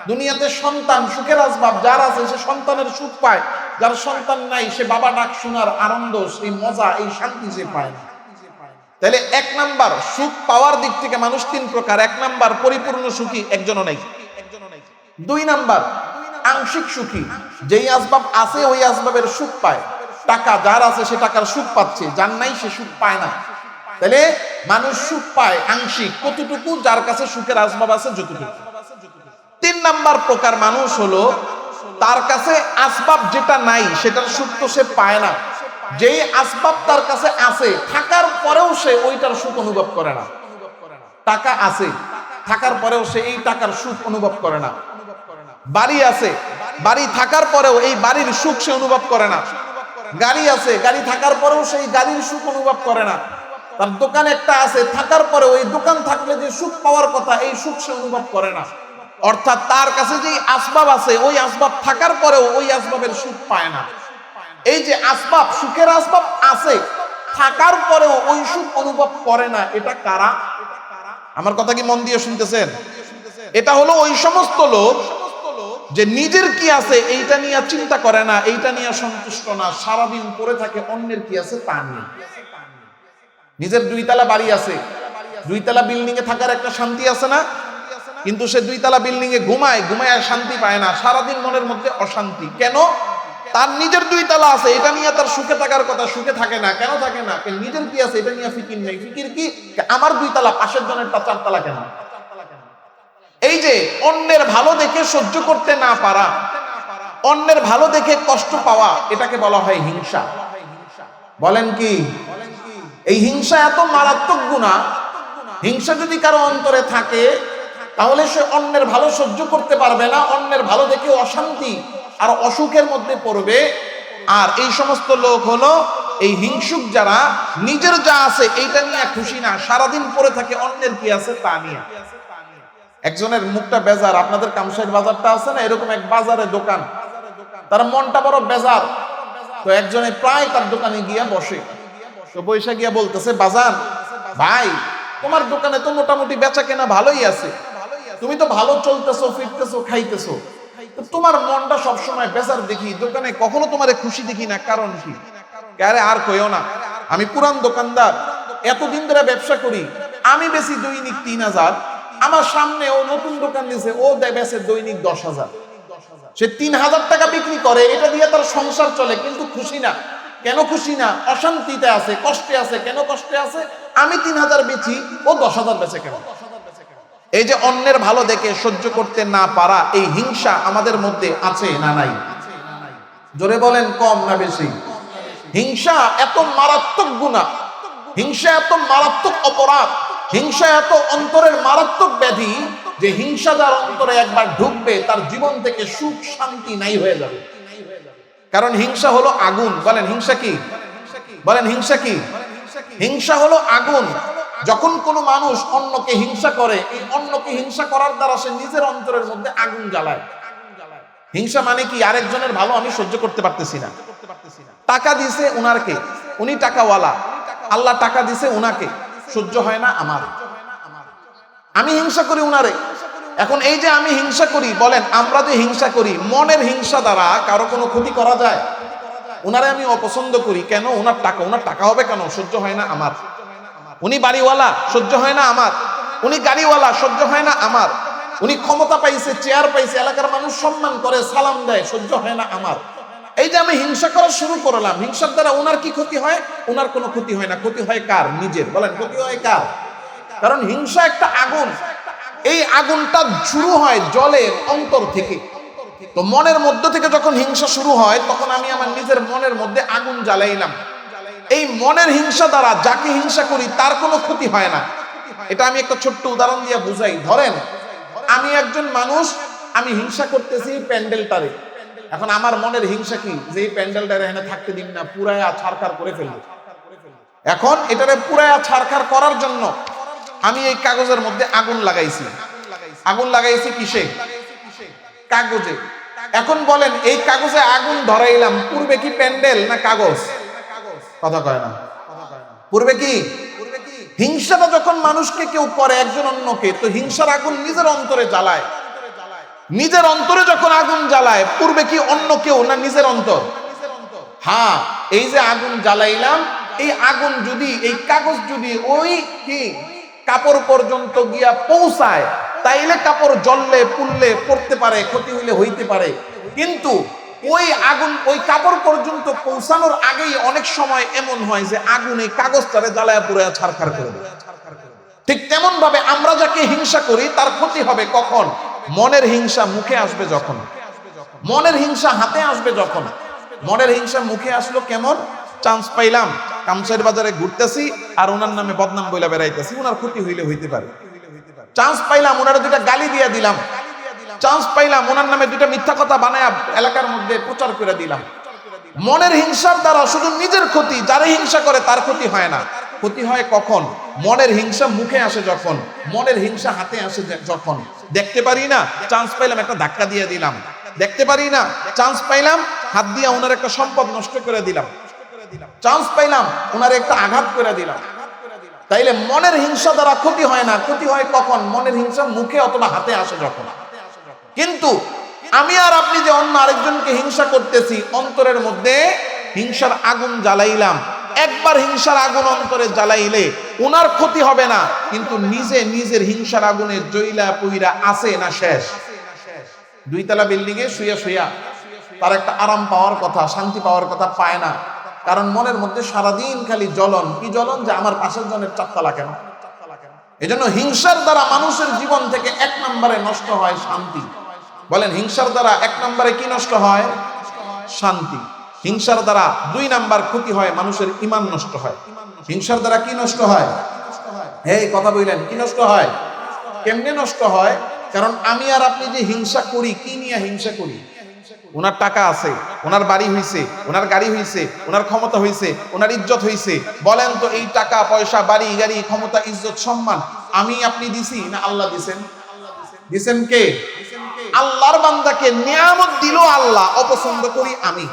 দুনিয়াতে সন্তান সুখের আসবাব, যার আছে সে সন্তানের সুখ পায়, যার সন্তান নাই সে বাবা ডাক শোনার আনন্দ, সেই মজা, এই শান্তি সে পায় না। তাহলে এক নাম্বার সুখ পাওয়ার দিক থেকে মানুষ তিন প্রকার। এক নাম্বার পরিপূর্ণ সুখী একজনও নাই। দুই নাম্বার আংশিক সুখী, যেই আসবাব আছে ওই আসবাবের সুখ পায়। টাকা যার আছে সে টাকার সুখ পাচ্ছে, যার নাই সে সুখ পায় না। তাহলে মানুষ সুখ পায় আংশিক, কতটুকু, যার কাছে সুখের আসবাব আছে যতটুকু। তিন নাম্বার প্রকার মানুষ হলো তার কাছে আসবাব যেটা নাই সেটার সুখ তো সে পায় না, যেই আসবাব তার কাছে আছে থাকার পরেও সে ওইটার সুখ অনুভব করে না। টাকা আছে থাকার পরেও সে এই টাকার সুখ অনুভব করে না। বাড়ি আছে, বাড়ি থাকার পরেও এই বাড়ির সুখ সে অনুভব করে না। গাড়ি আছে, গাড়ি থাকার পরেও সেই গাড়ির সুখ অনুভব করে না। তার দোকান একটা আছে, থাকার পরেও এই দোকান থাকলে যে সুখ পাওয়ার কথা এই সুখ সে অনুভব করে না। অর্থাৎ তার কাছে যে আসবাব আছে ওই আসবাব থাকার পরেও ওই আসবাবের সুখ পায় না। এই যে আসবাব, সুখের আসবাব আছে থাকার পরেও ওই সুখ অনুভব করে না, এটা কারা? আমার কথা কি মন দিয়ে শুনতেছেন? এটা হলো ওই সমস্ত লোক যে নিজের কি আছে এইটা নিয়ে চিন্তা করে না, এইটা নিয়ে সন্তুষ্ট না, সারাদিন পড়ে থাকে অন্যের কি আছে তা নিয়ে। নিজের দুইতলা বাড়ি আছে, দুইতলা বিল্ডিং এ থাকার একটা শান্তি আছে না? কিন্তু সে দুইতলা বিল্ডিং এ ঘুমায়, ঘুমায় আর শান্তি পায় না, সারাদিন মনের মধ্যে অশান্তি। কেন? তার নিজের দুইতলা আছে, এটা নিয়ে তার সুখে থাকার কথা, সুখে থাকে না। কেন থাকে না? নিজের কি আছে এটা নিয়ে ফিকির নেই। ফিকির কি? আমার দুইতলা, পাশের জনেরটা চারতলা কেন? এই যে অন্যের ভালো দেখে সহ্য করতে না পারা, অন্যের ভালো দেখে কষ্ট পাওয়া, এটাকে বলা হয় হিংসা। বলেন কি? এই হিংসা এত মারাত্মক গুনাহ। হিংসা যদি কারো অন্তরে থাকে তাহলে সে অন্যের ভালো সহ্য করতে পারবে না, অন্যের ভালো দেখে অশান্তি আর অসুখের মধ্যে পড়বে। আর এই সমস্ত লোক হলো এই হিংসুক, যারা নিজের যা আছে এইটা নিয়ে খুশি না, সারাদিন পড়ে থাকে অন্যের কি আছে তা নিয়ে। একজনের মুখটা বেজার, আপনাদের কামসাইর বাজারটা আছে না, এরকম এক বাজারে দোকান, তার মনটা বড় বেজার। তো একজনে প্রায় তার দোকানে গিয়া বসে, তো বৈশা গিয়া বলতেছে, বাজার ভাই তোমার দোকানে তো মোটামুটি বেচা কেনা ভালোই আছে, তুমি তো ভালো চলতেছো, ফিরতেছো, খাইতেছো, তোমার মনটা সবসময় বেজার দেখি, দোকানে কখনো তোমার খুশি দেখি না, কারণ কি? আরে আর কইও না, আমি পুরান দোকানদার, এতদিন ধরে ব্যবসা করি, আমি বেশি দৈনিক 3000, আমার সামনে ও নতুন দোকান দিয়েছে, ও বেচে দৈনিক 10,000, সে 3000 টাকা বিক্রি করে, এটা দিয়ে তার সংসার চলে, কিন্তু খুশি না। কেন খুশি না? অশান্তিতে আছে, কষ্টে আছে। কেন কষ্টে আছে? আমি 3000 বেচি, ও 10,000 বেচে কেন? এই যে অন্যের ভালো দেখে সহ্য করতে না পারা, এই হিংসা আমাদের মধ্যে আছে না নাই? জোরে বলেন, কম না বেশি? হিংসা এত মারাত্মক গুনাহ, হিংসা এত মারাত্মক অপরাধ, হিংসা এত অন্তরের মারাত্মক ব্যাধি যে হিংসা যার অন্তরে একবার ঢুকবে তার জীবন থেকে সুখ শান্তি নাই হয়ে যাবে। কারণ হিংসা হলো আগুন। বলেন হিংসা কি? বলেন হিংসা কি? হিংসা হলো আগুন। যখন কোনো মানুষ অন্যকে হিংসা করে, এই অন্যকে হিংসা করার দ্বারা সে নিজের অন্তরের মধ্যে আগুন জ্বালায়। হিংসা মানে কি? আরেকজনের ভালো আমি সহ্য করতে পারতেছি না। টাকা দিছে উনারকে, উনি টাকাওয়ালা, আল্লাহ টাকা দিছে উনাকে, সহ্য হয় না আমার, আমি হিংসা করি উনারে। এখন এই যে আমি হিংসা করি, বলেন আমরা যে হিংসা করি, মনের হিংসা দ্বারা কারো কোনো ক্ষতি করা যায়? উনারে আমি অপছন্দ করি, কেন? উনার টাকা হবে কেন? সহ্য হয় না আমার। উনি বাড়িওয়ালা, সহ্য হয় না আমার। উনি গাড়িওয়ালা, সহ্য হয় না আমার। উনি ক্ষমতা পাইছে, চেয়ার পাইছে, এলাকার মানুষ সম্মান করে, সালাম দেয়, সহ্য হয় না আমার। এই যে আমি হিংসা করা শুরু করলাম, হিংসার দ্বারা উনার কি ক্ষতি হয়? উনার কোনো ক্ষতি হয় না। ক্ষতি হয় কার? নিজের। বলেন ক্ষতি হয় কার? কারণ হিংসা একটা আগুন, এই আগুনটা শুরু হয় জলের অন্তর থেকে। তো মনের মধ্য থেকে যখন হিংসা শুরু হয় তখন আমি আমার নিজের মনের মধ্যে আগুন জ্বালাইলাম। এই মনের হিংসা দ্বারা যাকে হিংসা করি তার কোনো ক্ষতি হয় না। এটা আমি একটা ছোট্ট উদাহরণ দিয়ে বুঝাই। ধরেন আমি একজন মানুষ, আমি হিংসা করতেছি প্যান্ডেলটারে। এখন আমার মনের হিংসা কি? যে এই প্যান্ডেলটারে এখানে থাকতে দিন না, পুরায়া ছারখার করে ফেলবে। এখন এটারে পুরায়া ছারখার করার জন্য আমি এই কাগজের মধ্যে আগুন লাগাইছি। আগুন লাগাইছি কিসে? কাগজে। এখন বলেন এই কাগজে আগুন ধরাইলাম, পূর্বে কি প্যান্ডেল না কাগজ? কথা কয় না। পূর্বে কি হিংসাটা যখন মানুষকে কেউ করে একজন অন্যকে, তো হিংসার আগুন নিজের অন্তরে জ্বালায়। নিজের অন্তরে যখন আগুন জ্বালায়, পূর্বে কি অন্য কেউ না নিজের অন্তর? হ্যাঁ, এই যে আগুন জ্বালাইলাম, এই আগুন যদি, এই কাগজ যদি ওই কি কাপড় পর্যন্ত গিয়া পৌঁছায়, তাইলে কাপড় জ্বললে পুড়লে পড়তে পারে, ক্ষতি হইলে হইতে পারে। কিন্তু ওই আগুন ওই কাপড় পর্যন্ত পৌঁছানোর আগেই অনেক সময় এমন হয় যে আগুন এই কাগজটারে জ্বালায়া পুড়ে ছারখার করে দেয়। ঠিক তেমন ভাবে আমরা যাকে হিংসা করি তার ক্ষতি হবে কখন? মনের হিংসা মুখে আসবে যখন, মনের হিংসা হাতে আসবে যখন। মনের হিংসা মুখে আসলো কেমন? চান্স পাইলাম, কামসাইর বাজারে ঘুরতেছি আর ওনার নামে বদনাম বইলা বেড়াইতেছি, ওনার ক্ষতি হইলে হইতে পারে। চান্স পাইলাম, ওনারা দুইটা গালি দিয়া দিলাম। চান্স পাইলাম, ওনার নামে দুইটা মিথ্যা কথা বানায়া এলাকার মধ্যে প্রচার করে দিলাম। মনের হিংসার দ্বারা শুধু নিজের ক্ষতি, যারা হিংসা করে তার ক্ষতি হয় না। ক্ষতি হয় কখন? মনের হিংসা মুখে আসে যখন, মনের হিংসা হাতে আসে যখন। দেখতে পারি না, চান্স পাইলাম একটা ধাক্কা দিয়ে দিলাম। দেখতে পারি না, চান্স পাইলাম হাত দিয়ে ওনার একটা সম্পদ নষ্ট করে দিলাম। চান্স পাইলাম ওনার একটা আঘাত করে দিলাম। তাইলে মনের হিংসা দ্বারা ক্ষতি হয় না। ক্ষতি হয় কখন? মনের হিংসা মুখে অথবা হাতে আসে যখন। কিন্তু আমি আর আপনি যে অন্য আরেকজনকে হিংসা করতেছি, অন্তরের মধ্যে হিংসার আগুন জ্বালাইলাম। একবার হিংসার আগুন অন্তরে জ্বালাইলে ওনার ক্ষতি হবে না, কিন্তু নিজে নিজের হিংসার আগুনে জইলা পুইরা আছে না শেষ। দুইতলা বিল্ডিং এ শুইয়া শুইয়া তার একটা আরাম পাওয়ার কথা, শান্তি পাওয়ার কথা, পায় না। কারণ মনের মধ্যে সারাদিন খালি জ্বলন। কি জ্বলন? যে আমার পাশের জনের চাপতলা কেন। এজন্য হিংসার দ্বারা মানুষের জীবন থেকে এক নম্বরে নষ্ট হয় শান্তি। বলেন, হিংসার দ্বারা এক নম্বরে কি নষ্ট হয়? শান্তি। হিংসার দ্বারা দুই নাম্বার ক্ষতি হয়, মানুষের ঈমান নষ্ট হয়। হিংসার দ্বারা কি নষ্ট হয়? এই কথা বললেন, কি নষ্ট হয়? কেমনে নষ্ট হয়? কারণ আমি আর আপনি যে হিংসা করি, কি নিয়ে হিংসা করি? ওনার টাকা আছে, ওনার বাড়ি হইছে, ওনার গাড়ি হইছে, ওনার ক্ষমতা হইছে, ওনার ইজ্জত হইছে। বলেন তো, এই টাকা পয়সা, বাড়ি গাড়ি, ক্ষমতা, ইজ্জত, সম্মান আমি আপনি দিছি না আল্লাহ দিছেন? দিছেন কে? আল্লাহর বান্দাকে নিয়ামত দিল আল্লাহ, অপছন্দ করি আমি।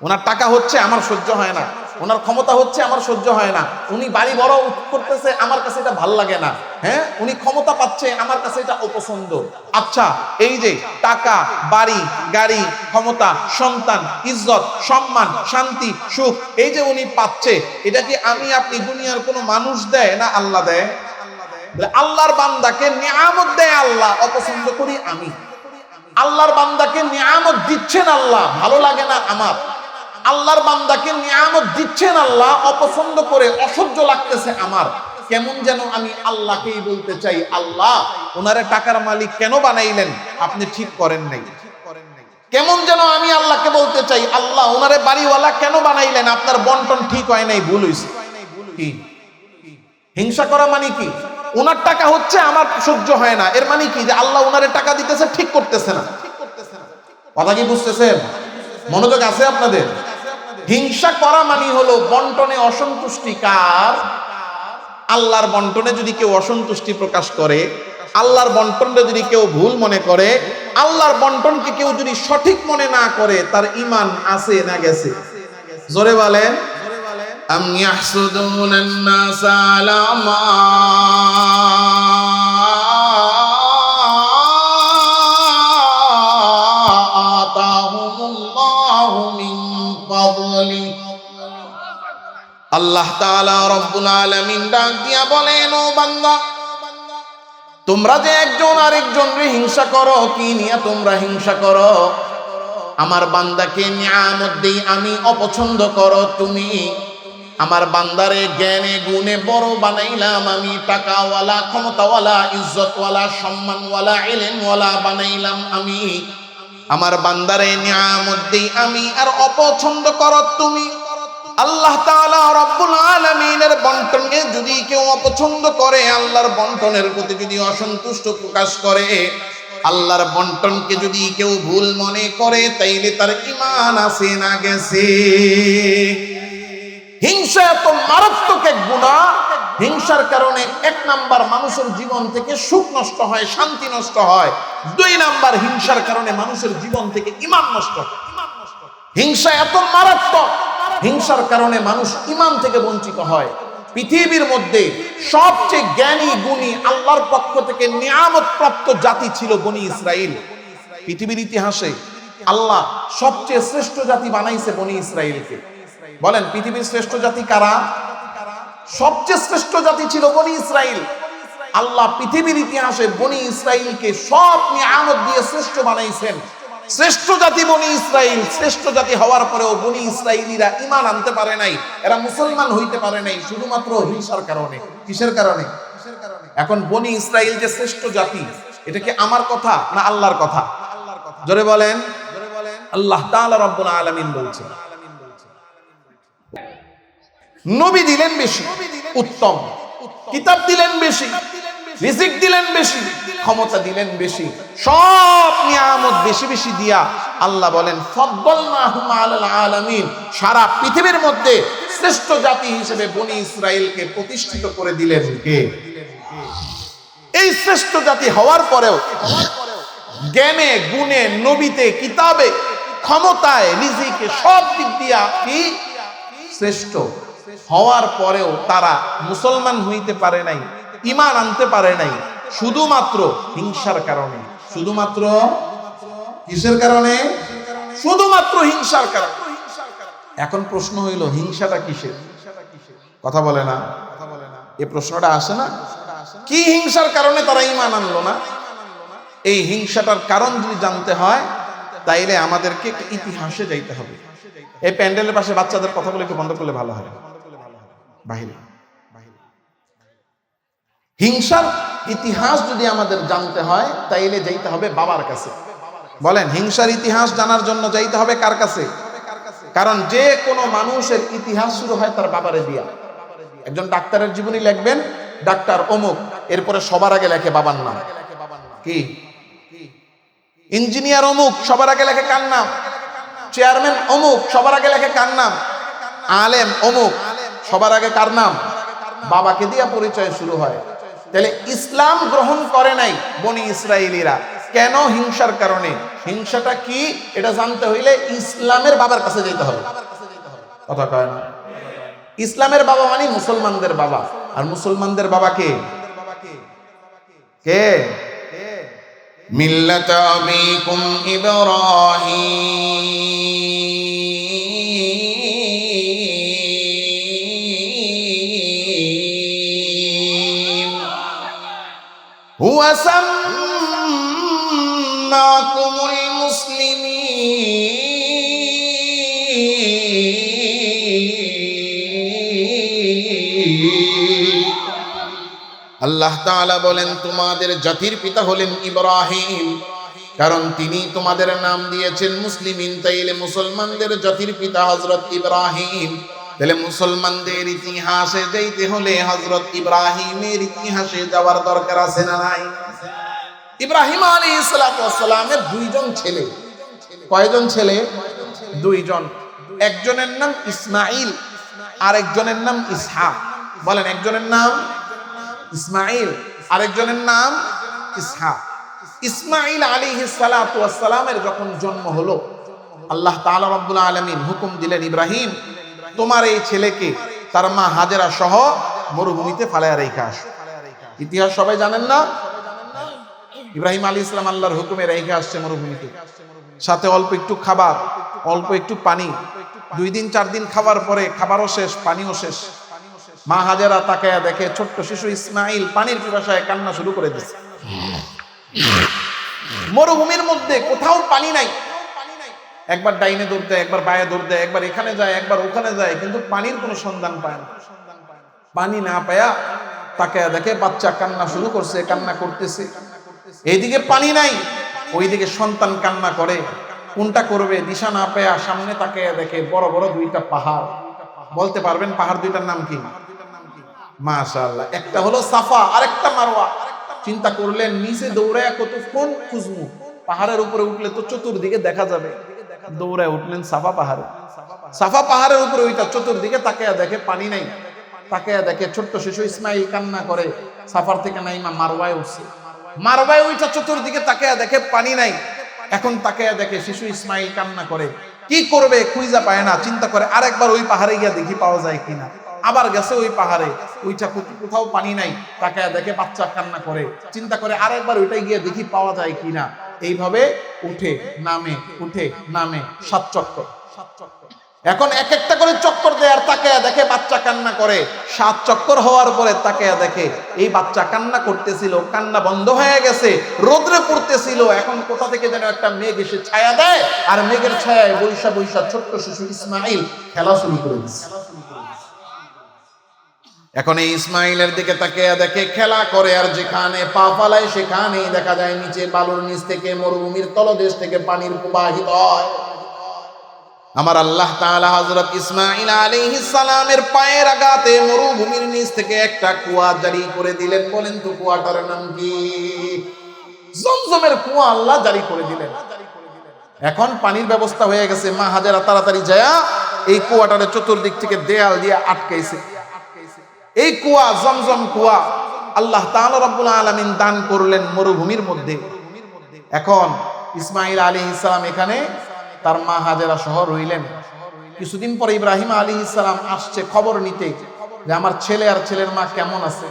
ওনার টাকা হচ্ছে, আমার সহ্য হয় না। ওনার ক্ষমতা হচ্ছে, আমার সহ্য হয় না। উনি বাড়ি বড় করতেছে, আমার কাছে এটা ভাল লাগে না। হ্যাঁ, উনি ক্ষমতা পাচ্ছে, আমার কাছে এটা অপছন্দ। আচ্ছা, এই যে টাকা, বাড়ি, গাড়ি, ক্ষমতা, সন্তান, ইজ্জত, সম্মান, শান্তি, সুখ, এই যে উনি পাচ্ছে, এটা কি আমি আপনি দুনিয়ার কোনো মানুষ দেয় না আল্লাহ দেয়? আল্লাহর বান্দাকে নিয়ামত দেয় আল্লাহ, অপছন্দ করি আমি। আল্লাহর বান্দাকে নিয়ামত দিচ্ছেন আল্লাহ, ভালো লাগে না আমার। আল্লাহর বান্দাকে নিয়ামত দিচ্ছেন আল্লাহ, অপছন্দ করে, অসহ্য লাগতেছে আমার। কেমন যেন আমি আল্লাহকেই বলতে চাই, আল্লাহ ওনারে টাকার মালিক কেন বানাইলেন? আপনি ঠিক করেন নাই। কেমন যেন আমি আল্লাহকে বলতে চাই, আল্লাহ ওনারে বাড়িওয়ালা কেন বানাইলেন? আপনার বন্টন ঠিক হয় নাই, ভুল হইছে। কি হিংসা করা মানে কি? ওনার টাকা হচ্ছে, আমার সহ্য হয় না, এর মানে কি? যে আল্লাহ ওনারে টাকা দিতেছে, ঠিক করতেছে না। কথা কি বুঝতেছেন? মনোযোগ আছে আপনাদের? হিংসা করা মানে হলো বন্টনে অসন্তুষ্টি। কার? আল্লাহর বন্টনে যদি কেউ অসন্তুষ্টি প্রকাশ করে, আল্লাহর বন্টনটা যদি কেউ ভুল মনে করে, আল্লাহর বন্টনকে কেউ যদি সঠিক মনে না করে, তার ঈমান আছে না গেছে? জোরে বলেন। আম ইয়াহসুদুনান নাসা আলা মা আতাহুমুল্লাহু মিন ফাদলি। আল্লাহ তাআলা রব্বুল আলামিন ডাক দিয়া বলেন, ও বান্দা, তোমরা যে একজন আরেকজনকে হিংসা করো, কি নিয়ে তোমরা হিংসা করো? আমার বান্দাকে নিয়ামত দেই আমি, অপছন্দ করো তুমি। আমার বান্দারে জ্ঞানে গুণে বড় বানাইলাম আমি, টাকাওয়ালা, ক্ষমতাওয়ালা, ইজ্জতওয়ালা, সম্মানওয়ালা, ইলমওয়ালা বানাইলাম আমি। আমার বান্দারে নিয়ামত দেই আমি, আর অপছন্দ করো তুমি। আল্লাহ তাআলা রব্বুল আলামিনের বন্টনকে যদি কেউ অপছন্দ করে, আল্লাহর বন্টনের প্রতি যদি অসন্তুষ্ট প্রকাশ করে, আল্লাহর বন্টনকে যদি কেউ ভুল মনে করে, তাইলে তার ঈমান আছে না গেছে? হিংসা এত মারাত্মক এক গুনাহ। হিংসার কারণে এক নাম্বার মানুষের জীবন থেকে সুখ নষ্ট হয়, শান্তি নষ্ট হয়। দুই নাম্বার, হিংসার কারণে মানুষের জীবন থেকে ঈমান নষ্ট হয়। হিংসা এত মারাত্মক, হিংসার কারণে মানুষ ঈমান থেকে বঞ্চিত হয়। পৃথিবীর মধ্যে সবচেয়ে জ্ঞানী গুণী আল্লাহর পক্ষ থেকে নিয়ামত প্রাপ্ত জাতি ছিল বনি ইসরাইল। পৃথিবীর ইতিহাসে আল্লাহ সবচেয়ে শ্রেষ্ঠ জাতি বানাইছে বনি ইসরাইলকে। বলেন পৃথিবীর শ্রেষ্ঠ জাতি কারা? সবচেয়ে শ্রেষ্ঠ জাতি ছিল বনি ইসরাইল। আল্লাহ পৃথিবীর ইতিহাসে বনি ইসরাইলকে সব নিয়ামত দিয়ে শ্রেষ্ঠ বানাইছেন। শ্রেষ্ঠ জাতি বনি ইসরাইল। শ্রেষ্ঠ জাতি হওয়ার পরেও বনি ইসরাইলিরা ঈমান আনতে পারে নাই, এরা মুসলমান হইতে পারে নাই, শুধুমাত্র হিংসার কারণে। কিসের কারণে? এখন বনি ইসরাইল যে শ্রেষ্ঠ জাতি, এটা কি আমার কথা না আল্লাহর কথা? জোরে বলেন। আল্লাহ তাআলা রব্বুল আলামিন বলছেন, নবী দিলেন বেশি, উত্তম কিতাব দিলেন বেশি, রিজিক দিলেন বেশি, ক্ষমতা দিলেন বেশি, সব নিয়ামত বেশি বেশি দিয়া আল্লাহ বলেন ফাদ্দালনাহুম আলাল আলামিন, সারা পৃথিবীর মধ্যে শ্রেষ্ঠ জাতি হিসেবে বনি ইসরাইলকে প্রতিষ্ঠিত করে দিলেন কে? এই শ্রেষ্ঠ জাতি হওয়ার পরেও জ্ঞানে গুণে নবীতে কিতাবে ক্ষমতায় রিজিকে সব দিক দিয়া কি শ্রেষ্ঠ হওয়ার পরেও তারা মুসলমান হইতে পারে নাই, ঈমান আনতে পারে নাই, শুধুমাত্র হিংসার কারণে। শুধুমাত্র কিসের কারণে? শুধুমাত্র হিংসার কারণে। এখন প্রশ্ন হইল হিংসাটা কিসের? কথা বলে না, এই প্রশ্নটা আসে না? কি হিংসার কারণে তারা ঈমান আনলো না? এই হিংসাটার কারণ যদি জানতে হয় তাইলে আমাদেরকে ইতিহাসে যাইতে হবে। এই প্যান্ডেলের পাশে বাচ্চাদের কথা বলে একটু বন্ধ করলে ভালো হয়। বাহিরে হিংসার ইতিহাস যদি আমাদের জানতে হয় তাইলে যাইতে হবে বাবার কাছে। বলেন হিংসার ইতিহাস জানার জন্য যাইতে হবে কার কাছে? কারণ যে কোনো মানুষের ইতিহাস শুরু হয় তার বাবারে দিয়া। একজন ডাক্তারের জীবনী লিখবেন, ডাক্তার অমুক, এরপরে সবার আগে লেখে বাবার নাম। কি? ইঞ্জিনিয়ার অমুক, সবার আগে লেখে কার নাম? চেয়ারম্যান অমুক, সবার আগে লেখে কার নাম? আলেম অমুক, সবার আগে কার নাম? বাবাকে দিয়া পরিচয় শুরু হয়। তাহলে ইসলাম গ্রহণ করে নাই বনি ইসরাইলিরা কেন? হিংসার কারণে। হিংসাটা কি এটা জানতে হইলে ইসলামের বাবার কাছে যেতে হবে। কথা কয় না? ইসলামের বাবা মানে মুসলমানদের বাবা, আর মুসলমানদের বাবা কে? কে? মিল্লাতা আবিকুম ইব্রাহিম হুয়া সাম্মাকুমুল মুসলিমিন। আল্লাহ তাআলা বলেন তোমাদের জাতির পিতা হলেন ইব্রাহিম, কারণ তিনি তোমাদের নাম দিয়েছেন মুসলিমিন। তাইলে মুসলমানদের জাতির পিতা হযরত ইব্রাহিম। তাহলে মুসলমানদের ইতিহাসে যাইতে হলে হযরত ইব্রাহিমের ইতিহাসে যাওয়ার দরকার আছে না নাই? ইব্রাহিম আলাইহিস সালাতু ওয়াস সালামের দুইজন ছেলে। কয়জন ছেলে? দুইজন। একজনের নাম ইসমাঈল, আর একজনের নাম ইসহাক। বলেন একজনের নাম ইসমাঈল, আরেকজনের নাম ইসহাক। ইসমাঈল আলাইহিস সালাতু ওয়াস সালামের যখন জন্ম হলো, আল্লাহ তাআলা রব্বুল আলামিন হুকুম দিলেন, ইব্রাহিম তোমার এই ছেলেকে তার মা হাজেরা সহ মরুভূমিতে ফালায়া রেখে আসো। ইতিহাস সবাই জানেন না? ইব্রাহিম আলাইহিস সালাম আল্লাহর হুকুমে রেখে আসছে মরুভূমিতে, সাথে অল্প একটু খাবার, অল্প একটু পানি। 2 দিন 4 দিন খাবার পরে খাবারও শেষ, পানিও শেষ। মা হাজেরা তাকায়া দেখে ছোট্ট শিশু ইসমাঈল পানির পিপাসায় কান্না শুরু করে দিচ্ছে। মরুভূমির মধ্যে কোথাও পানি নাই। একবার ডাইনে দৌড় দেয়, একবার বায়ে দৌড় দেয়, একবার এখানে যায়, একবার ওখানে যায়, কিন্তু পানির কোনো সন্ধান পায় না। পানি না পায়া তাকায়া দেখে বাচ্চা কান্না শুরু করছে, কান্না করতেছে। এইদিকে পানি নাই, ওইদিকে সন্তান কান্না করে। কোনটা করবে দিশা না পায়া সামনে তাকায়া দেখে বড় বড় 2টা পাহাড়। বলতে পারবেন পাহাড় 2টার নাম কি? মাশাআল্লাহ, একটা হলো সাফা আর একটা মারওয়া। চিন্তা করলেন নিচে দৌড়ায় কতক্ষণ খুঁজবো, পাহাড়ের উপরে উঠলে তো চতুর্দিকে দেখা যাবে। দৌড়ায় উঠলেন সাফা পাহাড়ে। সাফা পাহাড়ের উপরে ওইটা চতুর্দিকে তাকায়া দেখে পানি নাই। তাকায়া দেখে ছোট্ট শিশু ইসমাঈল কান্না করে। সাফার থেকে নাইমা মারওয়ায় উঠছে। মারওয়ায় ওইটা চতুর্দিকে তাকায়া দেখে পানি নাই। এখন তাকায়া দেখে শিশু ইসমাঈল কান্না করে। কি করবে খুঁজা পায় না, চিন্তা করে আরেকবার ওই পাহাড়ে গিয়া দেখি পাওয়া যায় কিনা। আবার গেছে ওই পাহাড়ে, ওইটা কোথাও পানি নাই, তাকায় দেখে বাচ্চা কান্না করে, চিন্তা করে আরেকবার ওইটাই গিয়ে দেখি পাওয়া যায় কিনা। এইভাবে উঠে নামে উঠে নামে 7 চক্কর। এখন এক একটা করে চক্কর দেয় আর তাকায় দেখে বাচ্চা কান্না করে। 7 চক্কর হওয়ার পরে তাকায় দেখে এই বাচ্চা কান্না করতেছিল, কান্না বন্ধ হয়ে গেছে, রোদ্রে পড়তেছিল। এখন কোথা থেকে যেন একটা মেঘ এসে ছায়া দেয়, আর মেঘের ছায়ায় বৈশা বৈশা ছোট্ট শিশু ইসমাইল খেলা শুরু করে দিচ্ছে। এখন এই ইসমাইলের দিকে তাকিয়ে দেখে খেলা করে, আর যেখানে পা ফালায় সেখানেই দেখা যায় নিচে বালুর নিচ থেকে, মরুভূমির তলদেশ থেকে পানির প্রবাহিত হয়। আমার আল্লাহ তাআলা হযরত ইসমাইল আলাইহিস সালামের পায়ের আঘাতে মরুভূমির নিচ থেকে একটা কুয়া জারি করে দিলেন। বলেন তো কুয়াটার নাম কি? জমজমের কুয়া আল্লাহ জারি করে দিলেন। এখন পানির ব্যবস্থা হয়ে গেছে। মা হাজেরা তাড়াতাড়ি যায় এই কুয়াটার চতুর্দিক থেকে দেয়াল দিয়ে আটকাইছে। এই কুয়া জমজম কুয়া আল্লাহ তাআলা রাব্বুল আলামিন দান করলেন মরুভূমির মধ্যে। এখন ইসমাইল আলাইহিস সালাম এখানে তার মা হাজেরা সহ রইলেন। কিছুদিন পরে ইব্রাহিম আলাইহিস সালাম আসছে খবর নিতে যে আমার ছেলে আর ছেলের মা কেমন আছে।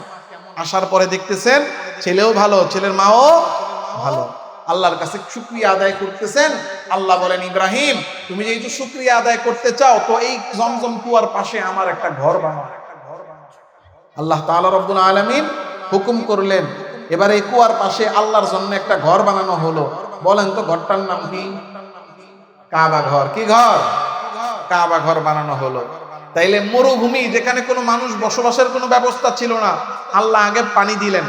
আসার পরে দেখতেছেন ছেলেও ভালো, ছেলের মাও ভালো। আল্লাহর কাছে শুকরিয়া আদায় করতেছেন। আল্লাহ বলেন, ইব্রাহিম তুমি যেহেতু শুকরিয়া আদায় করতে চাও, তো এই জমজম কুয়ার পাশে আমার একটা ঘর বানাও। আল্লাহ তাআলা রব্বুল আলামিন হুকুম করলেন। এবার এই কুয়ার পাশে আল্লাহর জন্য একটা ঘর বানানো হলো। বলেন তো ঘরটার নাম কি? কাবা ঘর। কি ঘর? কাবা ঘর বানানো হলো। তাইলে মরুভূমি, যেখানে কোনো মানুষ বসবাসের কোনো ব্যবস্থা ছিল না, আল্লাহ আগে পানি দিলেন।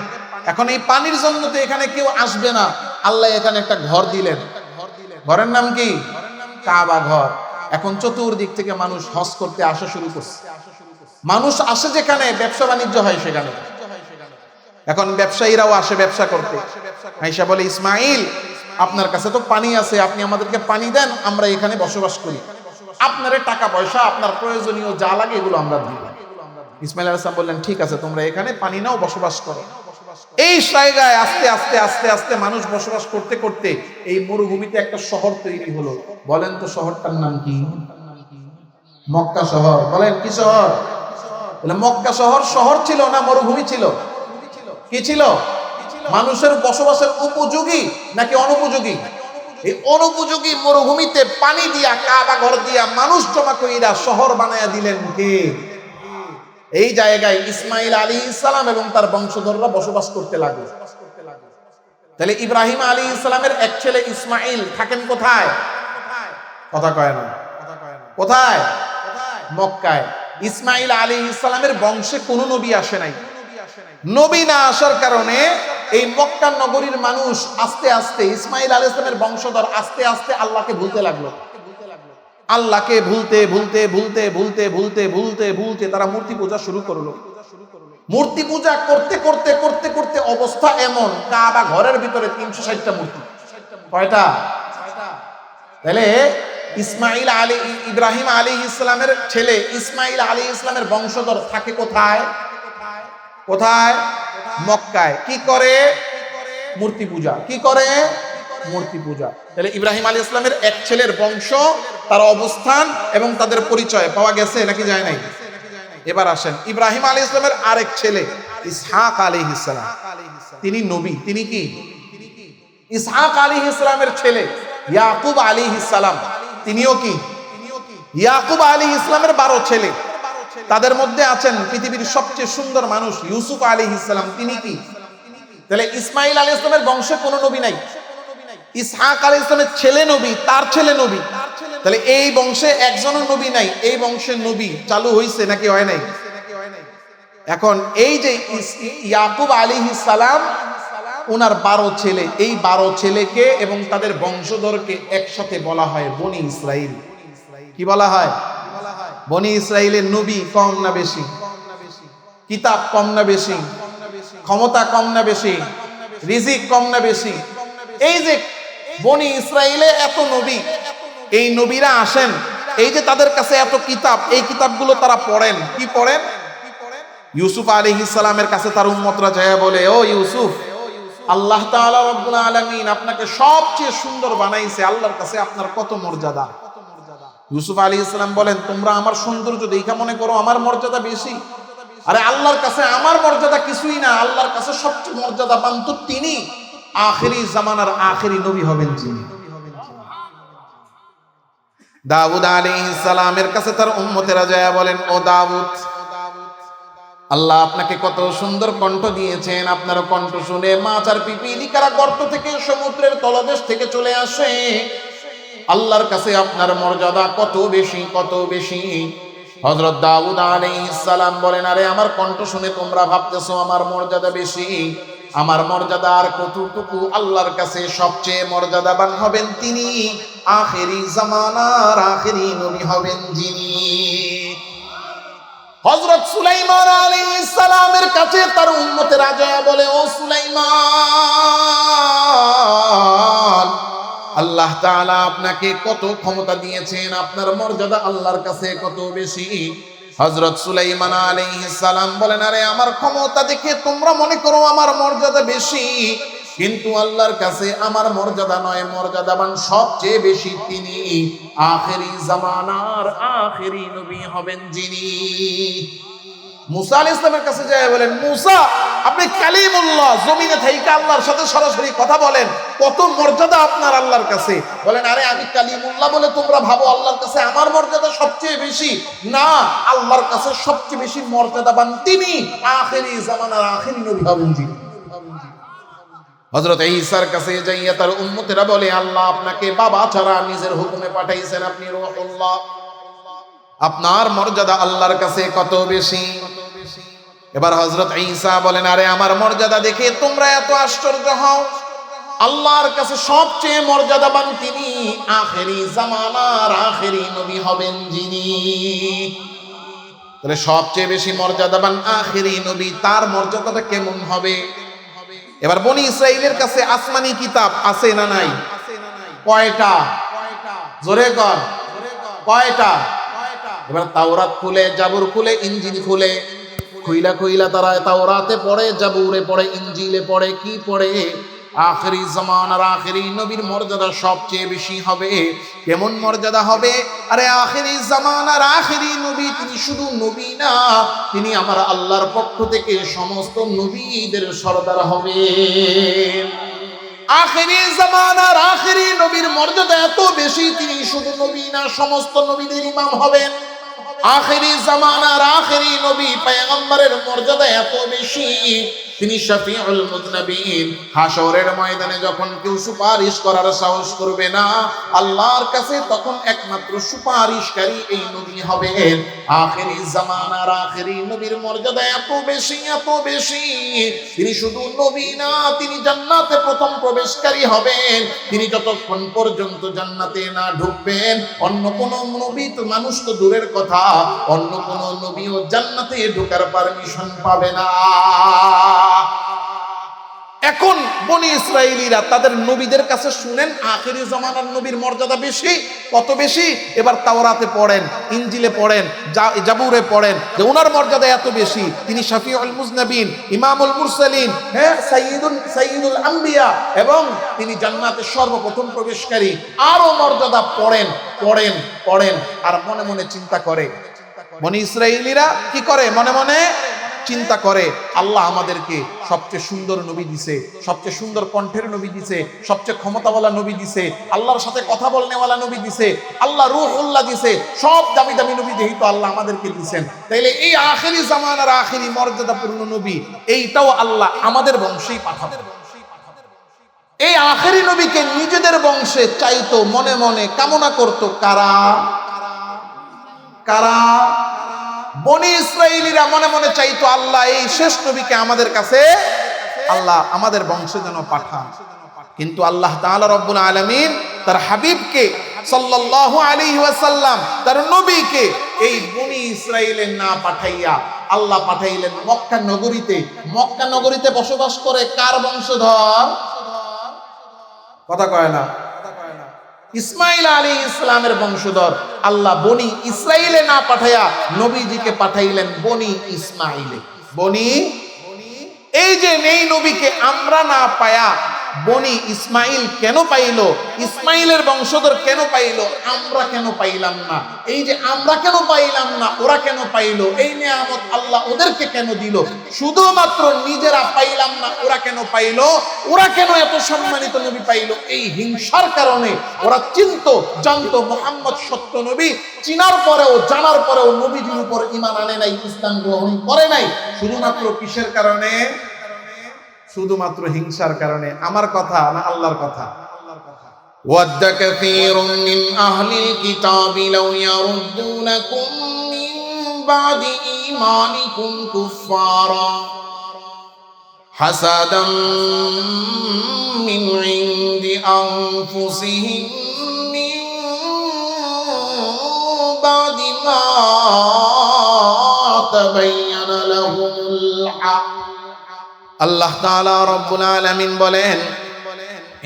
এখন এই পানির জন্য তো এখানে কেউ আসবে না, আল্লাহ এখানে একটা ঘর দিলেন। ঘরের নাম কি? কাবা ঘর। এখন চতুর্দিক থেকে মানুষ হজ করতে আসা শুরু করছে। মানুষ আসে যেখানে, ব্যবসা বাণিজ্য হয় সেখানে। এখন ব্যবসায়ীরাও আসে ব্যবসা করতে। আয়েশা বলে, ইসমাইল আপনার কাছে তো পানি আছে, আপনি আমাদেরকে পানি দেন, আমরা এখানে বসবাস করি, আপনারে টাকা পয়সা আপনার প্রয়োজনীয় যা লাগে এগুলো আমরা দিব। ইসমাইল আলাইহিস সালাম বললেন, ঠিক আছে, তোমরা এখানে পানি নাও, বসবাস করো। এই জায়গায় আস্তে আস্তে আস্তে আস্তে মানুষ বসবাস করতে করতে এই মরুভূমিতে একটা শহর তৈরি হলো। বলেন তো শহরটার নাম কি? মক্কা শহর। বলেন কি শহর? মক্কা শহর শহর ছিল না মরুভূমি ছিল? কি ছিল? মানুষের বসবাসের উপযোগী নাকি অনুপযোগী? এই অনুপযোগী মরুভূমিতে পানি দিয়া, কাবা ঘর দিয়া মানুষ জমা কইরা শহর বানায়া দিলেন কে? এই জায়গায় ইসমাইল আলাইহিস সালাম এবং তার বংশধররা বসবাস করতে লাগলো। তাহলে ইব্রাহিম আলাইহিস সালামের এক ছেলে ইসমাইল থাকেন কোথায়? কথা কয় না। কোথায়? মক্কায়। ইসমাইল আলাইহিস সালামের বংশে কোনো নবী আসে নাই। নবী না আসার কারণে এই মক্কা নগরীর মানুষ আস্তে আস্তে, ইসমাইল আলাইহিস সালামের বংশধর আস্তে আস্তে আল্লাহকে ভুলতে লাগলো। আল্লাহকে ভুলতে ভুলতে ভুলতে ভুলতে ভুলতে ভুলতে ভুলতে তারা মূর্তি পূজা শুরু করলো। মূর্তি পূজা করতে করতে করতে করতে অবস্থা এমন, কাবা ঘরের ভিতরে 360টা মূর্তি। কয়টা? তাহলে ইসমাইল ইব্রাহিম আলাইহিস সালামের ছেলে ইসমাইল আলাইহিস সালামের বংশধর থাকে কোথায়? কোথায়? মক্কায়। কি করে? মূর্তি পূজা। কি করে? মূর্তি পূজা। তাহলে ইব্রাহিম আলাইহিস সালামের এক ছেলের বংশ, তার অবস্থান এবং তাদের পরিচয় পাওয়া গেছে নাকি যায় নাই? এবার আসেন ইব্রাহিম আলাইহিস সালামের আরেক ছেলে ইসহাক আলাইহিস সালাম। তিনি নবী। তিনি কি? ইসহাক আলাইহিস সালামের ছেলে ইয়াকুব আলাইহিস সালাম, তিনিও কি? ইয়াকুব আলাইহিস সালামের 12 ছেলে। তাদের মধ্যে আছেন পৃথিবীর সবচেয়ে সুন্দর মানুষ ইউসুফ আলাইহিস সালাম। তিনি কি? তাহলে ইসমাইল আলাইহিস সালামের বংশে কোনো নবী নাই। ইসহাক আলাইহিস সালামের ছেলে নবী, তার ছেলে নবী। তাহলে এই বংশে একজনও নবী নাই। এই বংশে নবী চালু হইছে নাকি হয় নাই? এখন এই যে ইয়াকুব আলাইহিস সালাম, ওনার 12 ছেলে, এই 12 ছেলেকে এবং তাদের বংশধরকে একসাথে বলা হয় বনি ইসরাইল। কি বলা হয়? বনি ইসরাইলের নবী কম না বেশি? কিতাব কম না বেশি? ক্ষমতা কম না বেশি? রিজিক কম না বেশি? এই যে বনি ইসরাইলে এত নবী, এই নবীরা আসেন, এই যে তাদের কাছে এত কিতাব, এই কিতাবগুলো তারা পড়েন। কি পড়েন? ইউসুফ আলাইহিস সালামের কাছে তার উম্মতরা যায় বলে, ও ইউসুফ, আল্লাহ তাআলা রব্বুল আলামিন আপনাকে সবচেয়ে সুন্দর বানাইছে, আল্লাহর কাছে আপনার কত মর্যাদা। ইউসুফ আলাইহিস সালাম বলেন, তোমরা আমার সৌন্দর্য দেখা মনে করো আমার মর্যাদা বেশি। আরে আল্লাহর কাছে আমার মর্যাদা কিছুই না, আল্লাহর কাছে সবচেয়ে মর্যাদাবান তো তিনি, আখেরি জামানার আখেরি নবী হবেন যিনি। দাউদ আলাইহিস সালামের কাছে তার উম্মতেরা যায় বলেন, ও দাউদ, আল্লাহ আপনাকে কত সুন্দর কণ্ঠ দিয়েছেন, আপনার কণ্ঠ শুনে মাছ আর পিপিলিকারা গর্ত থেকে সমুদ্রের তলদেশ থেকে চলে আসে। আল্লাহর কাছে আপনার মর্যাদা কত বেশি, কত বেশি। হযরত দাউদ আলাইহিস সালাম বলেন, আরে আমার কণ্ঠ শুনে তোমরা ভাবতেছো আমার মর্যাদা বেশি, আমার মর্যাদা আর কতটুকু, আল্লাহর কাছে সবচেয়ে মর্যাদাবান হবেন তিনি, আখেরি জামানার আখেরি নবী হবেন যিনি। হযরত সুলাইমান আলাইহিস সালামের কাছে তার উম্মতেরা যায় বলে, ও সুলাইমান, আল্লাহ তাআলা আপনাকে কত ক্ষমতা দিয়েছেন, আপনার মর্যাদা আল্লাহর কাছে কত বেশি। হযরত সুলাইমান আলাইহিস সালাম বলেন, আরে আমার ক্ষমতা দেখে তোমরা মনে করো আমার মর্যাদা বেশি, কিন্তু আল্লাহর কাছে আমার মর্যাদা নয়, মর্যাদাবান সবচেয়ে বেশি তিনি, আখেরি জামানার আখেরি নবী হবেন যিনি। মুসা আলাইহিস সালামের কাছে যায় বলেন, মুসা আপনি কালিমুল্লাহ, জমিনে থেকে আল্লাহর সাথে সরাসরি কথা বলেন, কত মর্যাদা আপনার আল্লাহর কাছে। বলেন, আরে আমি কালিমুল্লাহ বলে তোমরা ভাবো আল্লাহর কাছে আমার মর্যাদা সবচেয়ে বেশি? না, আল্লাহর কাছে সবচেয়ে বেশি মর্যাদাবান তিনি, আখেরি জামানার আখেরি নবী হবেন যিনি। হযরত ঈসার কাছে যাইয়া তার উম্মতেরা বলে, আল্লাহ আপনাকে বাবা ছাড়া নিজের হুকুমে পাঠাইছেন, আপনি রূহুল্লাহ, আপনার মর্যাদা আল্লাহর কাছে কত বেশি। এবার হযরত ঈসা বলেন, আরে আমার মর্যাদা দেখে তোমরা এত আশ্চর্য হও, আল্লাহর কাছে সবচেয়ে মর্যাদাবান তিনি, আখেরি জামানার আখেরি নবী হবেন যিনি। তাহলে সবচেয়ে বেশি মর্যাদাবান আখেরি নবী, তার মর্যাদাটা কেমন হবে? এবার বনি ইসরাইলের কাছে আসমানি কিতাব আছে না নাই? কয়টা? জোরে কর, কয়টা? এবার তাওরাত খুলে, জাবুর খুলে, ইনজিল খুলে, খুইলা খুইলা তারা তাওরাতে পড়ে, জাবুরে পড়ে, ইনজিলে পড়ে, কি পড়ে? আখেরি জামানার আখেরি নবীর মর্যাদা সবচেয়ে বেশি হবে। কেমন মর্যাদা হবে? আরে আখেরি জামানার আখেরি নবী তিনি শুধু নবী না, তিনি আমার আল্লাহর পক্ষ থেকে সমস্ত নবীদের সরদার হবেন। আখেরি জামানার আখেরি নবীর মর্যাদা এত বেশি, তিনি শুধু নবী না, সমস্ত নবীদের ইমাম হবেন। আখেরি জামানার আখেরি নবী পয়গম্বরের মর্যাদা এত বেশি, তিনি শাফিউল মুযনিবিন। হাশরের ময়দানে যখন কেউ সুপারিশ করার সাহস করবে না আল্লাহর কাছে, তখন একমাত্র সুপারিশকারী এই নবী হবেন। আখেরি জামানার আখেরি নবীর মর্যাদা এত বেশি, এত বেশি, তিনি শুধু নবী না, তিনি জান্নাতে প্রথম প্রবেশকারী হবেন। তিনি যতক্ষণ পর্যন্ত জান্নাতে না ঢুকবেন, অন্য কোন নবী তো, মানুষ তো দূরের কথা, অন্য কোন নবীও জান্নাতে ঢোকার পারমিশন পাবে না। এখন বনি ইসরাইলীরা তাদের নবীদের কাছে শুনেন আখেরি জামানার নবীর মর্যাদা বেশি, কত বেশি? এবার তাওরাতে পড়েন, ইনজিলে পড়েন, জাবুরে পড়েন যে ওনার মর্যাদা এত বেশি, তিনি শাফিউল মুযনিবিন, ইমামুল মুরসালিন, হ্যাঁ, সাইয়্যিদুল আম্বিয়া, এবং তিনি জান্নাতের সর্বপ্রথম প্রবেশকারী। আরো মর্যাদা পড়েন, পড়েন, পড়েন, আর মনে মনে চিন্তা করে। বনি ইসরাইলীরা কি করে? মনে মনে চিন্তা করে, আল্লাহ আমাদেরকে সবচেয়ে সুন্দর নবী দিছে, সবচেয়ে সুন্দর কণ্ঠের নবী দিছে, সবচেয়ে ক্ষমতাওয়ালা নবী দিছে, আল্লাহর সাথে কথা বলনেওয়ালা নবী দিছে, আল্লাহ রূহুল্লাহ দিছে, সব দামি দামি নবী যেহেতু আল্লাহ আমাদেরকে দিচ্ছেন, তাইলে এই আখেরি জামানার আখেরি মর্যাদাপূর্ণ নবী এইটাও আল্লাহ আমাদের বংশেই পাঠাবেন। এই আখেরি নবীকে নিজেদের বংশে চাইতো, মনে মনে কামনা করত কারা? কারা? বনি ইসরাইলীরা মনে মনে চাইতো, আল্লাহ এই শেষ নবীকে আমাদের কাছে, আল্লাহ আমাদের বংশে যেন পাঠান। কিন্তু আল্লাহ তাআলা রব্বুল আলামিন তার হাবিবকে সাল্লাল্লাহু আলাইহি ওয়াসাল্লাম, তার নবীকে এই বনি ইসরাইলে না পাঠাইয়া আল্লাহ পাঠাইলেন মক্কা নগরীতে। মক্কা নগরীতে বসবাস করে কার বংশধর? কথা কয় না, ইসমাইল আলাইহিস সালামের বংশধর। আল্লাহ বনি ইসরাইলে না পাঠাইয়া নবীজিকে পাঠাইলেন বনি ইসমাইলে। বনি, এই যে নেই নবীকে আমরা না পায়া বনি ইসমাইল কেন পাইল, ইসমাইলের বংশধর কেন পাইল, আমরা কেন পাইলাম না? এই যে আমরা কেন পাইলাম না, ওরা কেন পাইল, এই নিয়ামত আল্লাহ ওদেরকে কেন দিল? শুধুমাত্র নিজেরা পাইলাম না, ওরা কেন পাইল, ওরা কেন এত সম্মানিত নবী পাইল? এই হিংসার কারণে ওরা জানতো মুহাম্মদ সত্য নবী, চিনার পরেও জানার পরেও নবীজির উপর ঈমান আনে নাই, ইসলাম গ্রহণ করে নাই। শুধুমাত্র কিসের কারণে? শুধুমাত্র হিংসার কারণে। আমার কথা না আল্লাহর কথা? ওয়াদ্দ কাসীরুম মিন আহলিল কিতাবি লাউ ইয়ারুদ্দুনাকুম মিন বাদি ঈমানিকুম কুফফারা হাসাদাম মিন ইনদি আনফুসিহিম মিন বাদি মা তাবায়্যানা লাহুমুল হক। আল্লাহ তাআলা রব্বুল আলামিন বলেন,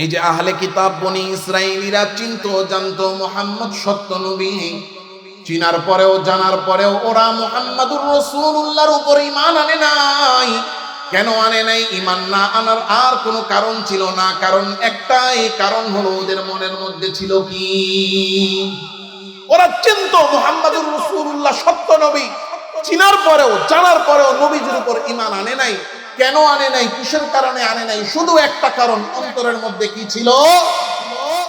এই যে আহলে কিতাব বনি ইসরাইলীরা চিনতো জানতো মুহাম্মদ সত্য নবী, চিনার পরেও জানার পরেও ওরা মুহাম্মাদুর রাসূলুল্লাহর উপর ঈমান আনে নাই। কেন আনে নাই? ঈমান না আনার আর কোনো কারণ ছিল না, কারণ একটাই, কারণ হলো ওদের মনের মধ্যে ছিল কি? ওরা চিনতো মুহাম্মাদুর রাসূলুল্লাহ সত্য নবী, চিনার পরেও জানার পরেও নবীজির উপর ঈমান আনে নাই। কেন আনে নাই? কিসের কারণে আনে নাই? শুধু একটা কারণ, অন্তরের মধ্যে কি ছিল?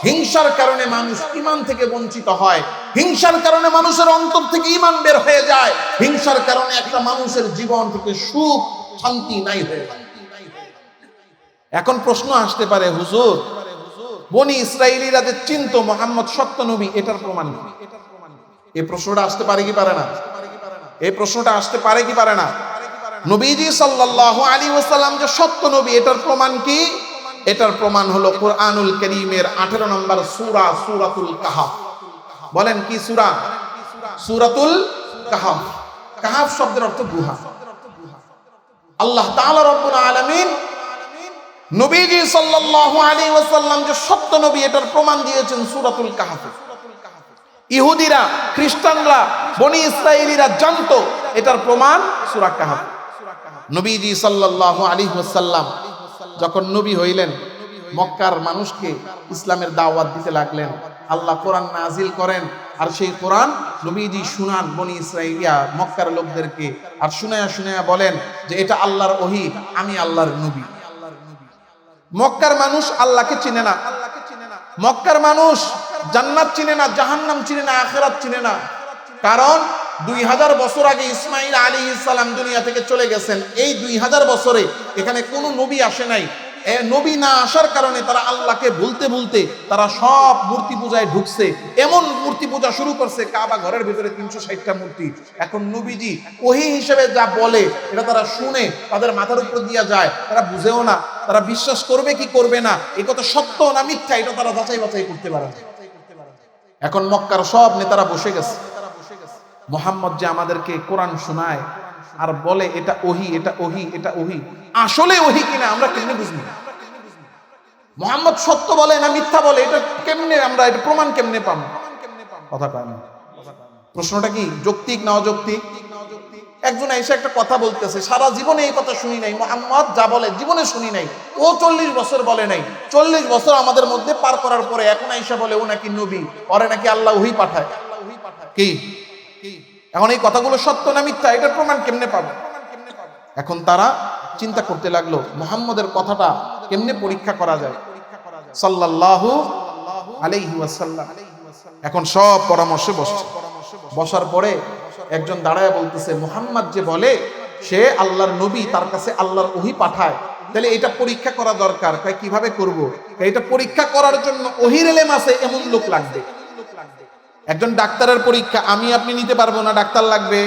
হিংসার কারণে মানুষ ঈমান থেকে বঞ্চিত হয়, হিংসার কারণে মানুষের অন্তর থেকে ঈমান বের হয়ে যায়, হিংসার কারণে একটা মানুষের জীবন থেকে সুখ শান্তি নাই হয়ে যায়। এখন প্রশ্ন আসতে পারে, হুজুর বনি ইসরাইলীরা যে চিনতো মুহাম্মদ সত্য নবী, এটার প্রমাণ কি? এই প্রশ্নটা আসতে পারে কি পারে না? এই প্রশ্নটা আসতে পারে কি পারে না? নবীজি সাল্লাল্লাহু আলাইহি ওয়াসাল্লাম যে সত্য নবী, এটার প্রমাণ কি? এটার প্রমাণ হলো কুরআনুল কারীমের 18 নম্বর সূরা, সূরাতুল কাহফ। বলেন কি সূরা? সূরাতুল কাহফ। কাহফ শব্দের অর্থ গুহা। আল্লাহ তাআলা রব্বুল আলামিন নবীজি সাল্লাল্লাহু আলাইহি ওয়াসাল্লাম যে সত্য নবী, এটার প্রমাণ দিয়েছেন সূরাতুল কাহফে। ইহুদিরা, খ্রিস্টানরা, বনি ইসরাইলীরা জানতো, এটার প্রমাণ সূরা কাহফ। নবীজি সাল্লাল্লাহু আলাইহি ওয়াসাল্লাম যখন নবী হইলেন, মক্কার মানুষকে ইসলামের দাওয়াত দিতে লাগলেন। আল্লাহ কোরআন নাজিল করেন, আর সেই কোরআন নবীজি শুনান বনি ইসরাইলিয়া মক্কার লোকদেরকে, আর শুনায়া বলেন যে এটা আল্লাহর ওহী, আমি আল্লাহর নবী। মক্কার মানুষ আল্লাহকে চিনে না, মক্কার মানুষ জান্নাত চিনে না, জাহান্নাম চিনে না, আখিরাত চিনে না। কারণ 2000 বছর আগে ইসমাঈল আলাইহিস সালাম দুনিয়া থেকে চলে গেছেন। এই 2000 বছরে এখানে কোনো নবী আসে নাই। নবী না আসার কারণে তারা আল্লাহকে ভুলতে ভুলতে তারা সব মূর্তি পূজায় ঢুকছে। এমন মূর্তি পূজা শুরু করছে, কাবা ঘরের ভিতরে 360টা মূর্তি। এখন নবীজি ওহী হিসেবে যা বলে এটা তারা শুনে, তাদের মাথার উপর দিয়া যায়, তারা বুঝেও না, তারা বিশ্বাস করবে কি করবে না, এই কথা সত্য না মিথ্যা এটা তারা যাচাই বাছাই করতে পারে না। এখন মক্কার সব নেতারা বসে গেছে, মুহাম্মদ যে আমাদেরকে কোরআন শোনায় আর বলে এটা ওহী, এটা ওহী, এটা ওহী, আসলে ওহী কিনা আমরা কেমনে বুঝবো? মুহাম্মদ সত্য বলে না মিথ্যা বলে, এটা কেমনে আমরা, এটা প্রমাণ কেমনে পাবো? কথা কয় না। প্রশ্নটা কি যৌক্তিক না অযৌক্তিক? একজন এসে একটা কথা বলতেছে, সারা জীবনে এই কথা শুনি নাই, মুহাম্মদ যা বলে জীবনে শুনি নাই। ও 40 বছর বলে নাই, 40 বছর আমাদের মধ্যে পার করার পরে এখন আইসা বলে ও নাকি নবী, ওরে নাকি আল্লাহ ওহী পাঠায়। কি এখন এই কথাগুলো সত্য না মিথ্যা, এটার প্রমাণ কেমনে পাবো? এখন তারা চিন্তা করতে লাগলো মুহাম্মদের কথাটা কেমনে পরীক্ষা করা যায়, সাল্লাল্লাহু আলাইহি ওয়াসাল্লাম। এখন সব পরামর্শে বসছে। বসার পরে একজন দাঁড়ায় বলতেছে, মুহাম্মদ যে বলে সে আল্লাহর নবী, তার কাছে আল্লাহর ওহী পাঠায়, তাহলে এটা পরীক্ষা করা দরকার। কিভাবে করব? এটা পরীক্ষা করার জন্য ওহীর ইলম আছে এমন লোক লাগবে। একজন ডাক্তারের পরীক্ষা আমি আপনি নিতে পারবো না, ডাক্তার লাগবে।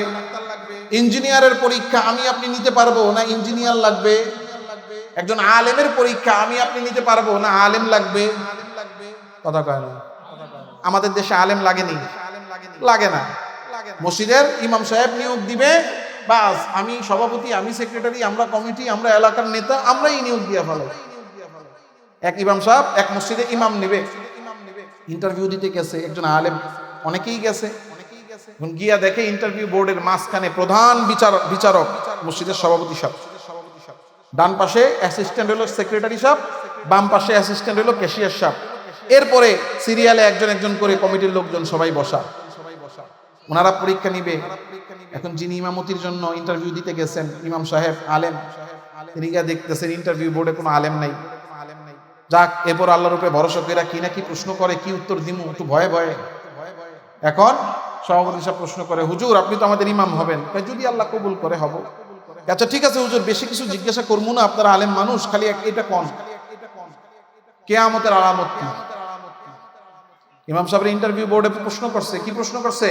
ইঞ্জিনিয়ারের পরীক্ষা আমি আপনি নিতে পারবো না, ইঞ্জিনিয়ার লাগবে। একজন আলেমের পরীক্ষা আমি আপনি নিতে পারবো না, আলেম লাগবে। কথা কয় না? আমাদের দেশে আলেম লাগেনি, লাগে না। মসজিদের ইমাম সাহেব নিয়োগ দিবে, বাস আমি সভাপতি, আমি সেক্রেটারি, আমরা কমিটি, আমরা এলাকার নেতা, আমরাই নিয়োগ দিয়ে ফেলো। এক ইমাম সাহেব এক মসজিদে ইমাম নেবে, ইন্টারভিউ দিতে গেছে একজন আলেম, অনেকেই গেছে, গিয়া দেখে ইন্টারভিউ বোর্ডের মাঝখানে প্রধান বিচারক মসজিদের সভাপতি সাহেব, ডান পাশে অ্যাসিস্ট্যান্ট হলো সেক্রেটারি সাহেব, বাম পাশে অ্যাসিস্ট্যান্ট হলো ক্যাশিয়ার সাহেব, এরপরে সিরিয়ালে একজন একজন করে কমিটির লোকজন সবাই বসা, ওনারা পরীক্ষা নিবে। এখন যিনি ইমামতির জন্য ইন্টারভিউ দিতে গেছেন ইমাম সাহেব আলেম, তিনি গিয়ে দেখতেছেন ইন্টারভিউ বোর্ডে কোনো আলেম নাই। যাক, এরপর আল্লাহর উপরে ভরসা করে কি না কি প্রশ্ন করে, কি উত্তর দিমু, একটু ভয়ে ভয়ে। এখন সভাপতি সাহেব প্রশ্ন করে, হুজুর আপনি তো আমাদের ইমাম হবেন, যদি আল্লাহ কবুল করে হব। আচ্ছা ঠিক আছে হুজুর, বেশি কিছু জিজ্ঞাসা করবো না, আপনারা আলেম মানুষ, খালি এটা কোন কিয়ামতের আলামত কি? ইমাম সাহেবের ইন্টারভিউ বোর্ডে প্রশ্ন করছে, কি প্রশ্ন করছে?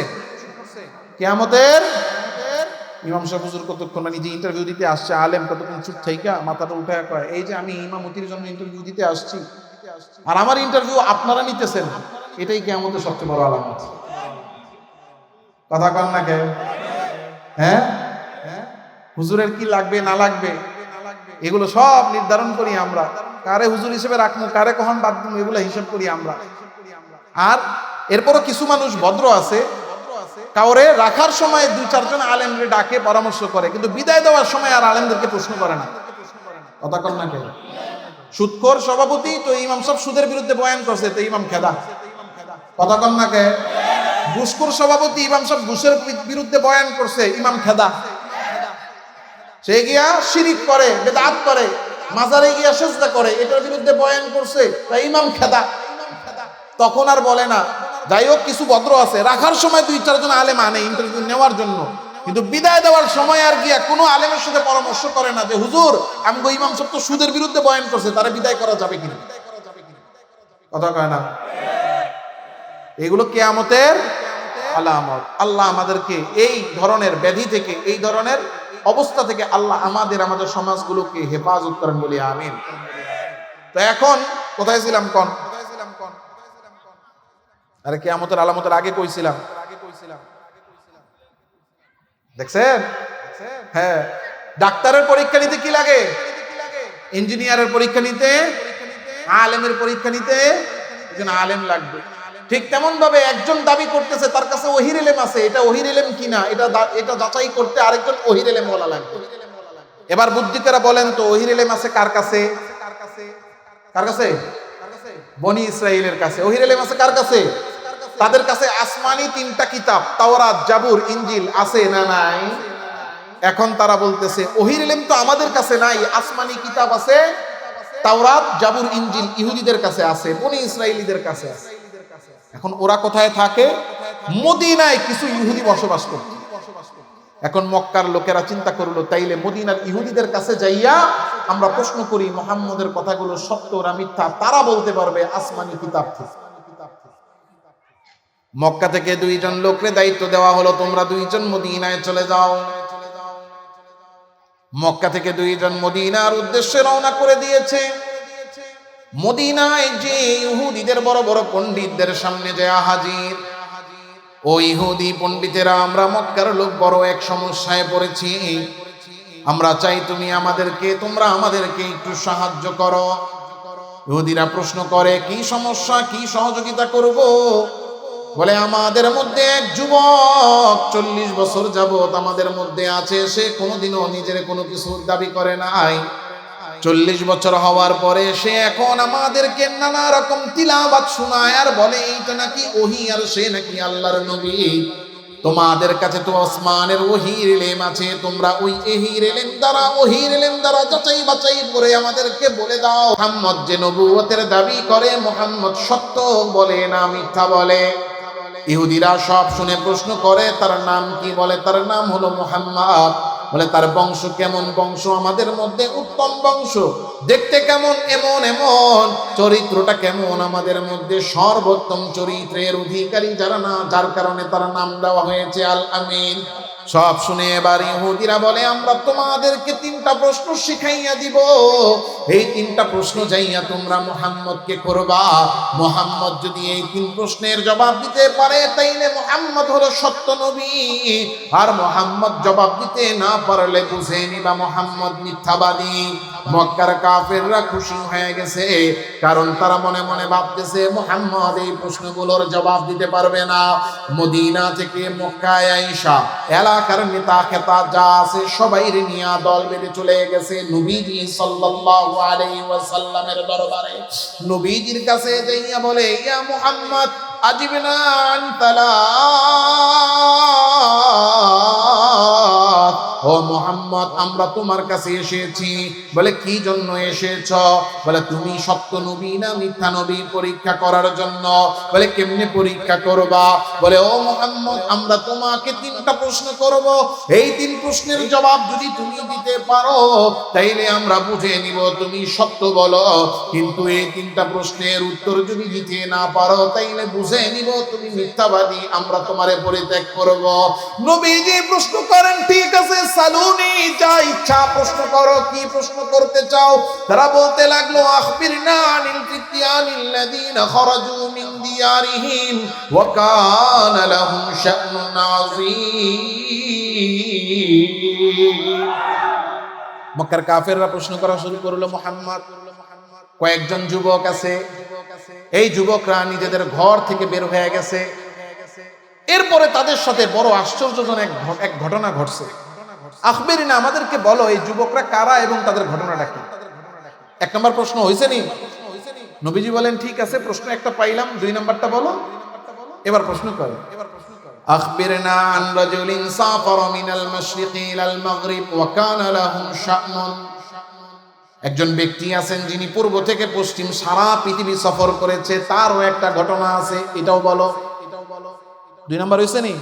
কিয়ামতের। ইমাম সাহেব হুজুর কতক্ষণ নিজে ইন্টারভিউ দিতে আসছে, আলেম কতক্ষণ চুপ থাইকা মাথাটা উঠায় কয়, এই যে আমি ইমামতির জন্য ইন্টারভিউ দিতে আসছি আর আমার ইন্টারভিউ আপনারা নিতেছেন, এটাই কিয়ামতের সবচেয়ে বড় আলামত। কথা কন না কে? হ্যাঁ, হুজুরের কি লাগবে না লাগবে এগুলো সব নির্ধারণ করি আমরা, কারে হুজুর হিসেবে রাখবো কারে কখন বাদ দিব এগুলো হিসাব করি আমরা। আর এরপরও কিছু মানুষ ভদ্র আছে, কাউরে রাখার সময় দুই চারজন আলেমরে ডাকে পরামর্শ করে, কিন্তু বিদায় দেওয়ার সময় আর আলেমদেরকে প্রশ্ন করে না। কথা কন না কে? সুদখোর সভাপতি তো ইমাম সাহেব সুদের বিরুদ্ধে বয়ান করছে, তো ইমাম খেদা। কথা কন না কে? ঘুষখোর সভাপতি ইমাম সাহেব ঘুষের বিরুদ্ধে বয়ান করছে, ইমাম খেদা। সে গিয়া শিরিক করে, বেদাত করে, মাজারে গিয়া সেজদা করে, এটার বিরুদ্ধে বয়ান করছে, তাই ইমাম খেদা। তখন আর বলে না। যাই হোক, কিছু ভদ্র আছে, রাখার সময় দুই চারজন আলেম আনে ইন্টারভিউ নেওয়ার জন্য, কিন্তু বিদায় দেওয়ার সময় আর গিয়া কোনো আলেমের সাথে পরামর্শ করে না যে হুজুর আমগো ইমাম সাহেব তো সুদের বিরুদ্ধে বয়ান করছে, তারা বিদায় করা যাবে কিনা। কথা কয় না? এগুলো কিয়ামতের আলামত। আল্লাহ আমাদেরকে এই ধরনের ব্যাধি থেকে, এই ধরনের অবস্থা থেকে আল্লাহ আমাদের সমাজগুলোকে হেফাজত করেন বলি আমিন। তো এখন কোথায় ছিলাম কোন? আরে কিয়ামতের আলামতের আগে কইছিলাম, দেখছেন? হ্যাঁ, ডাক্তারের পরীক্ষা নিতে কি লাগে? ইঞ্জিনিয়ারের পরীক্ষা নিতে, আলেমের পরীক্ষা নিতে একজন আলেম লাগবে। ঠিক তেমন ভাবে একজন দাবি করতেছে তার কাছে ওহির ইলম আছে, এটা ওহির ইলম কিনা এটা যাচাই করতে আরেকজন ওহির ইলম বলা লাগবে। এবার বুদ্ধিকেরা বলেন তো ওহির ইলম আছে কার কাছে? কার কাছে? বনি ইসরাইলের কাছে। ওহির ইলম আছে কার কাছে? তাদের কাছে আসমানি তিনটা কিতাব, তাওরাত, জাবুর, ইনজিল আছে না নাই? এখন তারা বলতেছে ওহির ইলম তো আমাদের কাছে নাই, আসমানি কিতাব আছে, তাওরাত, জাবুর, ইনজিল ইহুদিদের কাছে আছে, বনি ইসরাইলীদের কাছে আছে। এখন ওরা কোথায় থাকে? মদিনায় কিছু ইহুদি বসবাস করত। এখন মক্কার লোকেরা চিন্তা করলো, তাইলে মদিনার ইহুদিদের কাছে যাইয়া আমরা প্রশ্ন করি মুহাম্মদের কথাগুলো সত্য না মিথ্যা, তারা বলতে পারবে আসমানি কিতাব থেকে। মক্কা থেকে দুইজন লোকরে দায়িত্ব দেওয়া হলো, তোমরা দুইজন মদিনায় চলে যাও। মক্কা থেকে দুইজন মদিনার উদ্দেশ্যে রওনা করে দিয়েছে। মদিনায় যে ইহুদিদের বড় বড় পণ্ডিতদের সামনে যায় হাজির। ও ইহুদি পণ্ডিতেরা, আমরা মক্কার লোক বড় এক সমস্যায় পড়েছি, আমরা চাই তোমরা আমাদেরকে একটু সাহায্য করো। ইহুদিরা প্রশ্ন করে, কি সমস্যা, কি সহযোগিতা করব? বলে, আমাদের মধ্যে এক যুবক 40 বছর যাবত আমাদের মধ্যে আছে, সে কোনোদিনও নিজের কোনো কিছু দাবি করে নাই। 40 বছর হওয়ার পরে সে এখন আমাদেরকে নানা রকম তিলাওয়াত শোনায় আর বলে এইটা নাকি ওহী আর সে নাকি আল্লাহর নবী। তোমাদের কাছে তো আসমানের ওহীর ইলম আছে, তোমরা ওই ওহীর ইলম দ্বারা যাচাই বাছাই করে আমাদেরকে বলে দাও মুহাম্মদ যে নবুয়তের দাবি করে, মুহাম্মদ সত্য বলে না মিথ্যা বলে। ইহুদিরা সব শুনে প্রশ্ন করে, তার নাম কি? বলে, তার নাম হলো মুহাম্মদ। বলে, তার বংশ কেমন? বংশ আমাদের মধ্যে উত্তম বংশ। দেখতে কেমন? এমন এমন। চরিত্রটা কেমন? আমাদের মধ্যে সর্বোত্তম চরিত্রের অধিকারী যার কারণে তার নাম দেওয়া হয়েছে আল আমিন। সব শুনে এবার ইহুদিরা বলে, আমরা তোমাদেরকে 3টা প্রশ্ন শিখাইয়া দিব, এই 3টা প্রশ্ন যাইয়া তোমরা মুহাম্মদকে করবা। মুহাম্মদ যদি এই 3 প্রশ্নের জবাব দিতে পারে, তাইলে মুহাম্মদ হলো সত্য নবী। আর মুহাম্মদ জবাব দিতে না পারলে বুঝে নিবা মুহাম্মদ মিথ্যাবাদী। মক্কার কাফেররা খুশি হয়ে গেছে, কারণ তারা মনে মনে ভাবতেছে মুহাম্মদ এই প্রশ্নগুলোর জবাব দিতে পারবে না। মদিনা থেকে মক্কায় আইসা এলাকার নেতা খেতা যা আছে সবাই নিয়ে দল বেঁধে চলে গেছে নবীজি সাল্লাল্লাহু আলাইহি ওয়াসাল্লামের দরবারে। নবীজির কাছে যাইয়া বলে, ইয়া মুহাম্মদ আজিবনা আন তালাত, ও মুহাম্মদ আমরা তোমার কাছে এসেছি। বলে কি জন্য এসেছ? বলে তুমি সত্য নবী না মিথ্যা নবী পরীক্ষা করার জন্য। বলে কেমনে পরীক্ষা করবা? বলে ও মুহাম্মদ আমরা তোমাকে 3টা প্রশ্ন করব, এই 3 প্রশ্নের জবাব যদি তুমি দিতে পারো তাইলে আমরা বুঝে নিব তুমি সত্য বলো, কিন্তু এই 3টা প্রশ্নের উত্তর যদি দিতে না পারো তাইলে বুঝে নিব তুমি মিথ্যাবাদী, আমরা তোমারে পরিত্যাগ করব। নবীজি প্রশ্ন করেন, ঠিক আছে সালুনি, যা ইচ্ছা প্রশ্ন করো, কি প্রশ্ন করতে চাও? তারা বলতে লাগলো, আখবিরনা আনিল ফিতয়ানিল্লাযীনা খারাজু মিন দিয়ারিহিম ওয়া কানা লাহুম শা'নুন আযীম। মক্কার কাফেররা প্রশ্ন করা শুরু করলো মুহাম্মদ। কয়েকজন যুবক আছে, এই যুবকরা নিজেদের ঘর থেকে বের হয়ে গেছে। এরপরে তাদের সাথে বড় আশ্চর্যজনক এক ঘটনা ঘটছে। আখবিরনা, আমাদেরকে বলো এই যুবকরা কারা এবং তাদের ঘটনাটা কি। 1 নম্বর প্রশ্ন হয়েছে নি? নবীজি বলেন ঠিক আছে, প্রশ্ন একটা পাইলাম, 2 নম্বরটা বলো। এবার প্রশ্ন করো। আখবিরনা আন রাজুলিন সাফারা মিনাল মাশরিকি ইলাল মাগরিব ওয়া কানা লাহুম শা'নুন। একজন ব্যক্তি আছেন যিনি পূর্ব থেকে পশ্চিম সারা পৃথিবী সফর করেছে, তারও একটা ঘটনা আছে, এটাও বলো। 2 নম্বর হয়েছে নি?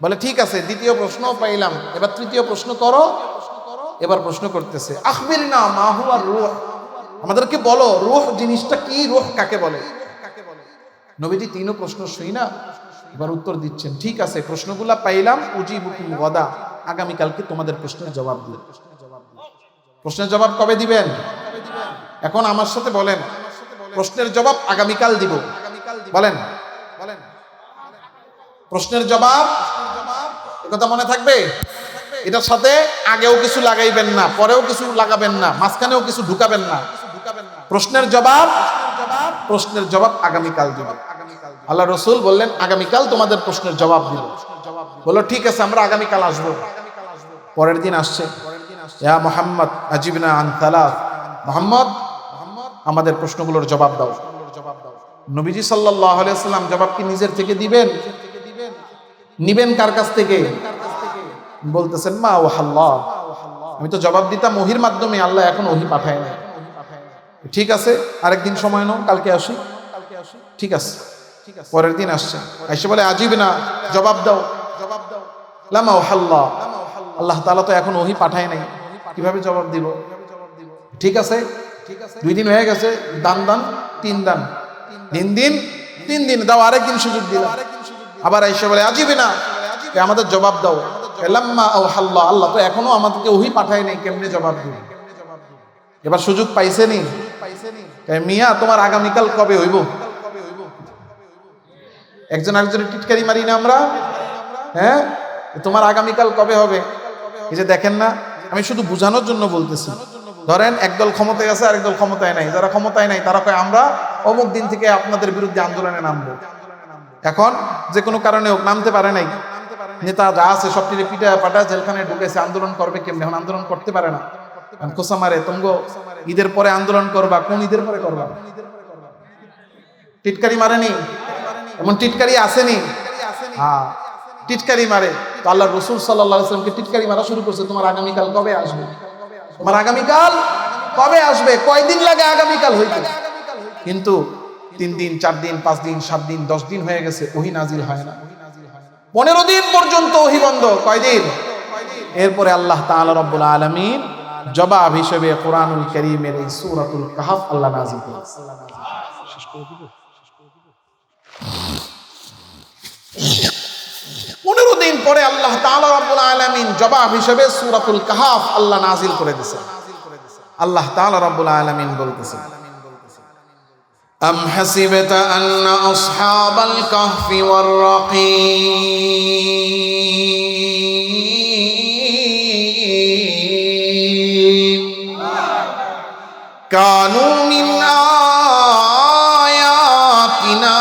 বলে ঠিক আছে, 2য় প্রশ্নও পাইলাম, এবার 3য় প্রশ্ন করো। এবার প্রশ্ন করতেছে, আখবিরনা মা হুয়া রূহ, আমাদেরকে বলো রূহ জিনিসটা কি, রূহ কাকে বলে? নবীজি 3ও প্রশ্ন শুই না, এবার উত্তর দিচ্ছেন, ঠিক আছে প্রশ্নগুলা পাইলাম, উজিবুকুম গাদা, আগামী কালকে তোমাদের প্রশ্নের জবাব দিই। প্রশ্নের জবাব কবে দিবেন? এখন আমার সাথে বলেন, প্রশ্নের জবাব আগামীকাল দিব। বলেন বলেন প্রশ্নের জবাব, কথা মনে থাকবে? এটার সাথে আগেও কিছু লাগাইবেন না, পরেও কিছু লাগাবেন না, মাঝখানেও কিছু ঢুকাবেন না। প্রশ্নের জবাব, প্রশ্নের জবাব আগামীকাল দিব। আল্লাহ রাসূল বললেন আগামীকাল তোমাদের প্রশ্নের জবাব দিব। বলো ঠিক আছে, আমরা আগামীকাল আসবো। পরের দিন আসছে, ইয়া মুহাম্মদ আজিবনা আন তালাত, মুহাম্মদ আমাদের প্রশ্নগুলোর জবাব দাও। নবীজি সাল্লাল্লাহু আলাইহি ওয়াসাল্লাম জবাব কি নিজের থেকে দিবেন? নিবেন কার কাছ থেকে? বলতেছেন মা ওয়াল্লাহ, আমি তো জবাব দিতাম ওহির মাধ্যমে, আল্লাহ এখন ওহি পাঠায় না। ঠিক আছে আরেকদিন সময় নাও, কালকে আসি। ঠিক আছে, পরের দিন আসছে, এসে বলে আজিবনা, জবাব দাও। লামা ওয়াল্লাহ, আল্লাহ তাআলা তো এখন ওহি পাঠায় নাই, কিভাবে জবাব দিব? ঠিক আছে 2 দিন হয়ে গেছে, দান 3 দান, 3 দিন 3 দিন দাও, আরেকদিন সুযোগ দিলাম। আবার এসে বলে আজিবনা, আমাদের জবাব দাও। লাম্মা আওহাল্লাহ, আল্লাহ তো এখনো আমাদেরকে ওহি পাঠায় নাই, কেমনে জবাব দিব? এবার সুযোগ পাইছেনি? মিয়া তোমার আগামীকাল কবে হইব? একজন আরেকজনের টিটকারি মারি না আমরা? হ্যাঁ, তোমার আগামীকাল কবে হবে? এই যে দেখেন না, আমি শুধু বোঝানোর জন্য বলতেছি। ধরেন একদল ক্ষমতায় আছে, আরেক দল ক্ষমতায় নাই। যারা ক্ষমতায় নাই তারা কয় আমরা অমুক দিন থেকে আপনাদের বিরুদ্ধে আন্দোলনে নামবো। এখন যে কোনো কারণে হোক নামতে পারে নাই, নেতা যা আছে সব পিঠা পাটা জেলখানে ঢুকেছে, আন্দোলন করবে কেমনে? এখন আন্দোলন করতে পারে না, খোসা মারে তোমগো ঈদের পরে আন্দোলন করবা। কোন ঈদের পরে করবা? টিটকারি মারেনি? এমন টিটকারি আসেনি? হ্যাঁ, টিটকারি মারে। তো আল্লাহ রাসূল সাল্লাল্লাহু আলাইহি ওয়াসাল্লামকে টিটকারি মারা শুরু করছে, তোমার আগামীকাল কবে আসবে? তোমার আগামীকাল কবে আসবে? কয়দিন লাগে আগামীকাল হইতে? কিন্তু 3 দিন 4 দিন 5 দিন 7 দিন 10 দিন হয়ে গেছে, ওহী নাজিল হয় না। 15 দিন পর্যন্ত ওহী বন্ধ। কয়দিন? এরপরে আল্লাহ তাআলা রব্বুল আলামিন জবাব হিসেবে কোরআনুল কারীমের এই সূরাতুল কাহফ আল্লাহ নাযিল করেছেন। 15 দিন পরে আল্লাহ তাআলা রব্বুল আলামিন জবাব হিসেবে সূরাতুল কাহফ আল্লাহ নাযিল করে দিয়েছেন। আল্লাহ তাআলা রব্বুল আলামিন বলতেছেন, আম হাসিবতা আন্না আসহাবাল কাহফি ওয়ার রাকিম কানু মিন আয়াতিনা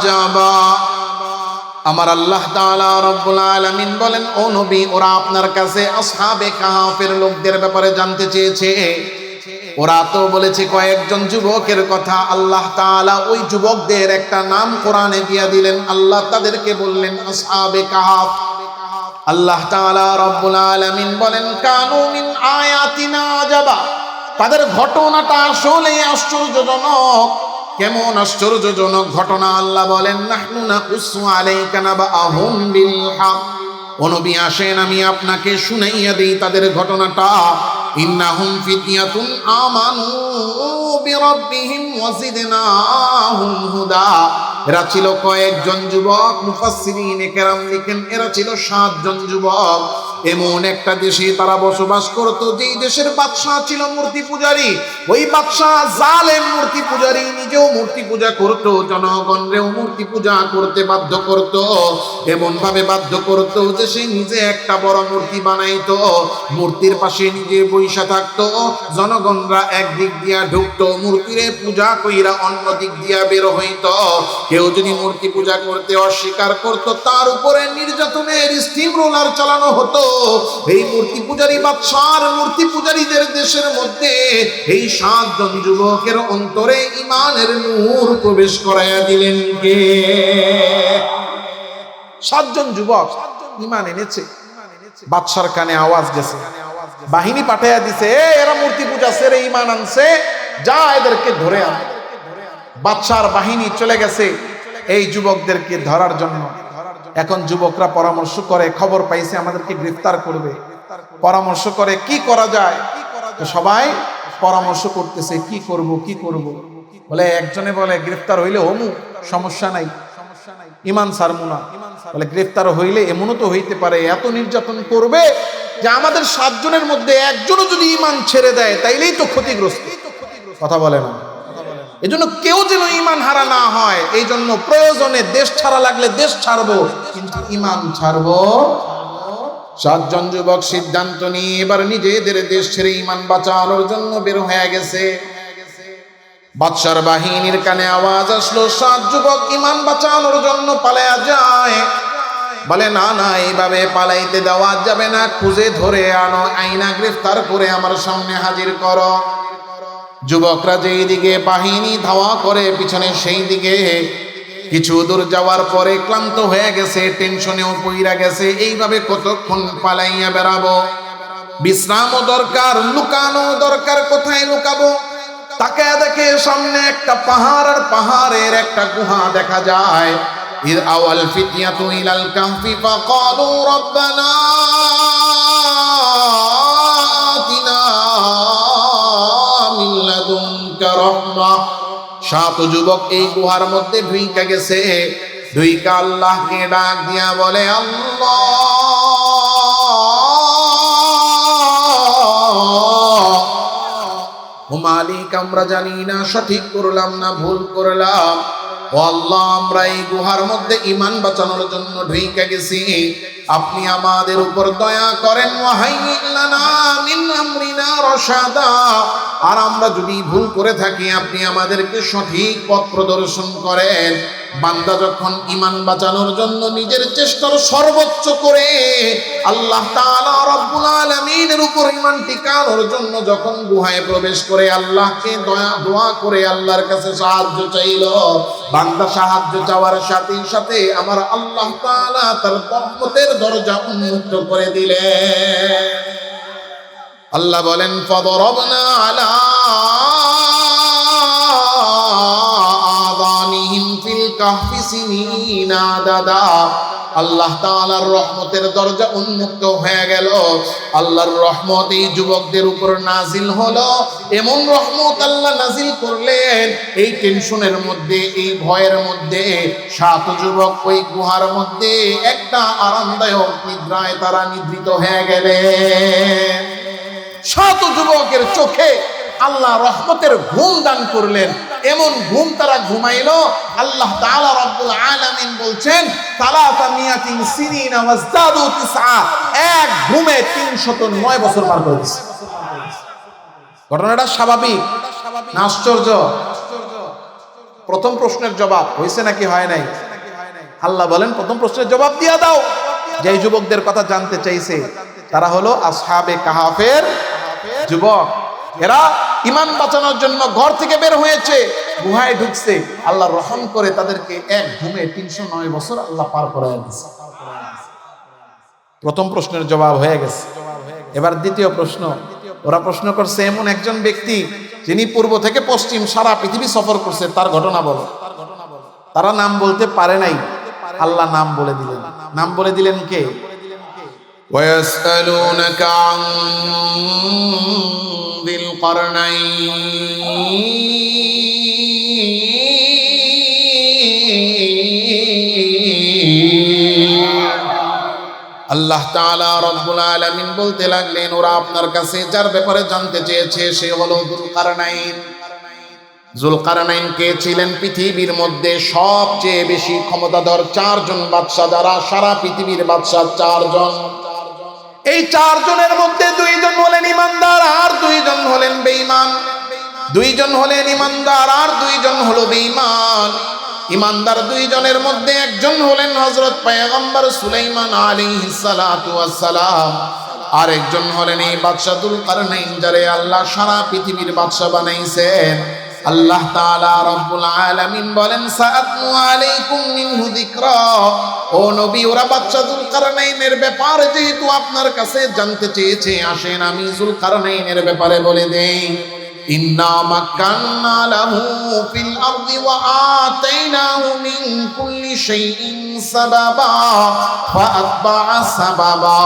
জাবা। আমার আল্লাহ তাআলা রব্বুল আলামিন বলেন, ও নবী, ওরা আপনার কাছে আসহাবে কাহফের লোকদের ব্যাপারে জানতে চেয়েছে। ওরা তো বলেছে কয়েকজন যুবকের কথা। আল্লাহ তাআলা ওই যুবকদের একটা নাম কোরআনে দিয়ে দিলেন। আল্লাহ তাদেরকে বললেন আসহাবে কাহফ। আল্লাহ তাআলা রব্বুল আলামিন বলেন, কানু মিন আয়াতিনা আজাবা। তাদের ঘটনাটা আসলে আশ্চর্যজনক। কেমন আশ্চর্যজনক ঘটনা? আল্লাহ বলেন, নাহনু নাকুসু আলাইকা নাবাআহুম বিল হক। ও নবী, আসেন আমি আপনাকে শুনাইয়া দেই তাদের ঘটনাটা। ইন্নাহুম ফিতয়াতুন আমানু বিরাব্বিহিম ওয়াজিদনাহুম হুদা। এরা ছিল কয়েকজন যুবক। মুফাসসিরিনে কেরাম লিখেন এরা ছিল 7 জন যুবক। এমন একটা দেশে তারা বসবাস করত, যেই দেশের বাদশা ছিল মূর্তি পূজারী। ওই বাদশা জালেম মূর্তি পূজারী, নিজেও মূর্তি পূজা করত, জনগণরেও মূর্তি পূজা করতে বাধ্য করত। এমন ভাবে বাধ্য করত যে সে নিজে একটা বড় মূর্তি বানাইতো, মূর্তির পাশে নিজে বইসা থাকতো। জনগণরা একদিক দিয়া ঢুকতো, মূর্তিরে পূজা কইরা অন্য দিক দিয়া বের হইতো। কেউ যদি মূর্তি পূজা করতে অস্বীকার করত, তার উপরে নির্যাতনের স্টিম রোলার চালানো হতো। এই মূর্তি পূজারী বাদশার মূর্তি পূজারীদের দেশের মধ্যে এই 7 জন যুবকের অন্তরে ঈমানের নূর প্রবেশ করাইয়া দিলেন কে? 7 জন যুবক ঈমান এনেছে। বাদশার কানে আওয়াজ গেছে, বাহিনী পাঠাইয়া দিছে, এরা মূর্তি পূজা ছেড়ে ঈমান আনছে, যা এদেরকে ধরে আন। বাদশার বাহিনী চলে গেছে এই যুবকদেরকে ধরার জন্য। এখন যুবকরা পরামর্শ করে, খবর পাইছে আমাদেরকে গ্রেফতার করবে, পরামর্শ করে কি করা যায়। তো সবাই পরামর্শ করতেছে কি করব কি করব। বলে একজনে বলে গ্রেফতার হইলে হমু, সমস্যা নাই, ঈমান ছাড়মু না। বলে গ্রেফতার হইলে এমনও তো হইতে পারে এত নির্যাতন করবে যে আমাদের 7 জনের মধ্যে একজনও যদি ঈমান ছেড়ে দেয় তাইলেই তো ক্ষতিগ্রস্ত। কথা বলে না। এজন্য কেউ যেন ঈমান হারা না হয়, এই জন্য প্রয়োজনে দেশ ছাড়া লাগলে দেশ ছাড়বো, কিন্তু ঈমান ছাড়বো। 7 জন যুবক সিদ্ধান্ত নিয়ে এবার নিজেদের দেশ ছেড়ে ঈমান বাঁচানোর জন্য বের হয়ে গেছে। বাদশার বাহিনীর কানে আওয়াজ আসলো, 7 যুবক ঈমান বাঁচানোর জন্য পালায়া যায়। বলে না না, এইভাবে পালাইতে দেওয়া যাবে না, খুঁজে ধরে আনো, আইনা গ্রেফতার করে আমার সামনে হাজির করো। যুবকরা যেই দিকে বাহিনী ধাওয়া করে পিছনে সেই দিকে। কিছু দূর যাওয়ার পরে ক্লান্ত হয়ে গেছে, টেনশনেও পইরা গেছে। এইভাবে কতক্ষণ পালাইয়া বেড়াবো? বিশ্রামও দরকার, লুকানো দরকার। কোথায় লুকাবো? তাকায় দেখে সামনে একটা পাহাড়, আর পাহাড়ের একটা গুহা দেখা যায়। ইদ আওয়াল ফিতয়াতু ইলাল কাহফি ফাকালু রাব্বানা আতিনা মিন লাদুনকা রাহমাহ। 7 যুবক এই গুহার মধ্যে ঢুইকা গেছে। ঢুইকা আল্লাহকে ডাক দিয়া বলে, আল্লাহ ও মালিক, আমরা জানি না সঠিক করলাম না ভুল করলাম। ও আল্লাহ, আমরা এই গুহার মধ্যে ঈমান বাঁচানোর জন্য ঢুইকা গেছি, আপনি আমাদের উপর দয়া করেন। ওয়াহাইয়্যি লানা মিন আমরিনা রাশাদা। আর আমরা যদি ভুল করে থাকি, আপনি আমাদেরকে সঠিক পথ প্রদর্শন করেন। বান্দা যখন ঈমান বাঁচানোর জন্য নিজের চেষ্টার সর্বোচ্চ করে আল্লাহ তাআলা রব্বুল আলামিনের উপর ঈমান টিকানোর জন্য যখন গুহায় প্রবেশ করে আল্লাহকে দোয়া করে আল্লাহর কাছে সাহায্য চাইল, বান্দা সাহায্য চাওয়ার সাথে সাথে আমার আল্লাহ তাআলা তার রহমতের দরজা উন্মুক্ত করে দিলেন। আল্লাহ বলেন, ফাদরাবনা আলা আযানিহিম ফিল কাহফি সিনিনা আদাদা। আল্লাহ তাআলার রহমতের দরজা উন্মুক্ত হয়ে গেল। আল্লাহর রহমত এই যুবকদের উপর নাজিল হলো। এমন রহমত আল্লাহ নাজিল করলেন, এই টেনশনের মধ্যে, এই ভয়ের মধ্যে 7 যুবক ওই গুহার মধ্যে একটা আরামদায়ক নিদ্রায় তারা নিদ্রিত হয়ে গেলেন। 7 যুবকের চোখে আল্লাহ রহমতের ঘুম দান করলেন। এমন ঘুম তারা ঘুমাইলো, আল্লাহ তাআলা রব্বুল আলামিন বলছেন, সালাসা মিয়াতিন সিনিনা ওয়াজদাদু তিসআ। এক ঘুমে 309 বছর পার করে দিয়েছে। ঘটনাটা স্বাভাবিক না আশ্চর্য? প্রথম প্রশ্নের জবাব হয়েছে নাকি হয় নাই? আল্লাহ বলেন প্রথম প্রশ্নের জবাব দিয়া দাও। যে যুবকদের কথা জানতে চাইছে তারা হলো আসহাবে কাহাফের যুবক। এরা ঈমান বাঁচানোর জন্য ঘর থেকে বের হয়েছে, গুহায় ঢুকছে। আল্লাহ রহম করে তাদেরকে এক ঘুমে 309 বছর আল্লাহ পার করায় দিয়েছে। প্রথম প্রশ্নের জবাব হয়ে গেছে। এবার দ্বিতীয় প্রশ্ন। ওরা প্রশ্ন করছে এমন একজন ব্যক্তি যিনি পূর্ব থেকে পশ্চিম সারা পৃথিবী সফর করছে, তার ঘটনা বলো। তারা নাম বলতে পারে নাই, আল্লাহ নাম বলে দিলেন। নাম বলে দিলেন কে? ويسألونك عن ذي القرنين আল্লাহ তাআলা রব্বুল আলামিন বলতে লাগলেন ওরা আপনার কাছে যার ব্যাপারে জানতে চেয়েছে সে হলো যুলকারনাইন। যুলকারনাইন কে ছিলেন? পৃথিবীর মধ্যে সবচেয়ে বেশি ক্ষমতাধর 4 জন বাদশা, যারা সারা পৃথিবীর বাদশা 4 জন। এই 4 জনের মধ্যে 2 জন হলেন ইমানদার আর 2 জন হলেন বেঈমান। 2 জন হলেন ইমানদার আর 2 জন হলো বেঈমান। ইমানদার 2 জনের মধ্যে একজন হলেন হযরত পয়গম্বর সুলাইমান আলাইহিস সালাতু ওয়াস সালাম, আর একজন হলেন এই বাদশা যুলকারনাইন, যারে আল্লাহ সারা পৃথিবীর বাদশা বানাইছেন। আল্লাহ তাআলা রব্বুল আলামিন বলেন সাআতলু আলাইকুম মিনহু যিকরা। ও নবী, ওরা বাদশা যুলকারনাইনের ব্যাপারে যেহেতু আপনার কাছে জানতে চেয়েছে, আসেন আমি যুলকারনাইনের ব্যাপারে বলে দেই। ইন্না মাক্কান্না লাহু ফিল আরদি ওয়া আতাইনাহু মিন কুল্লি শাইইন সাবাবা ফাআতবাআ সাবাবা।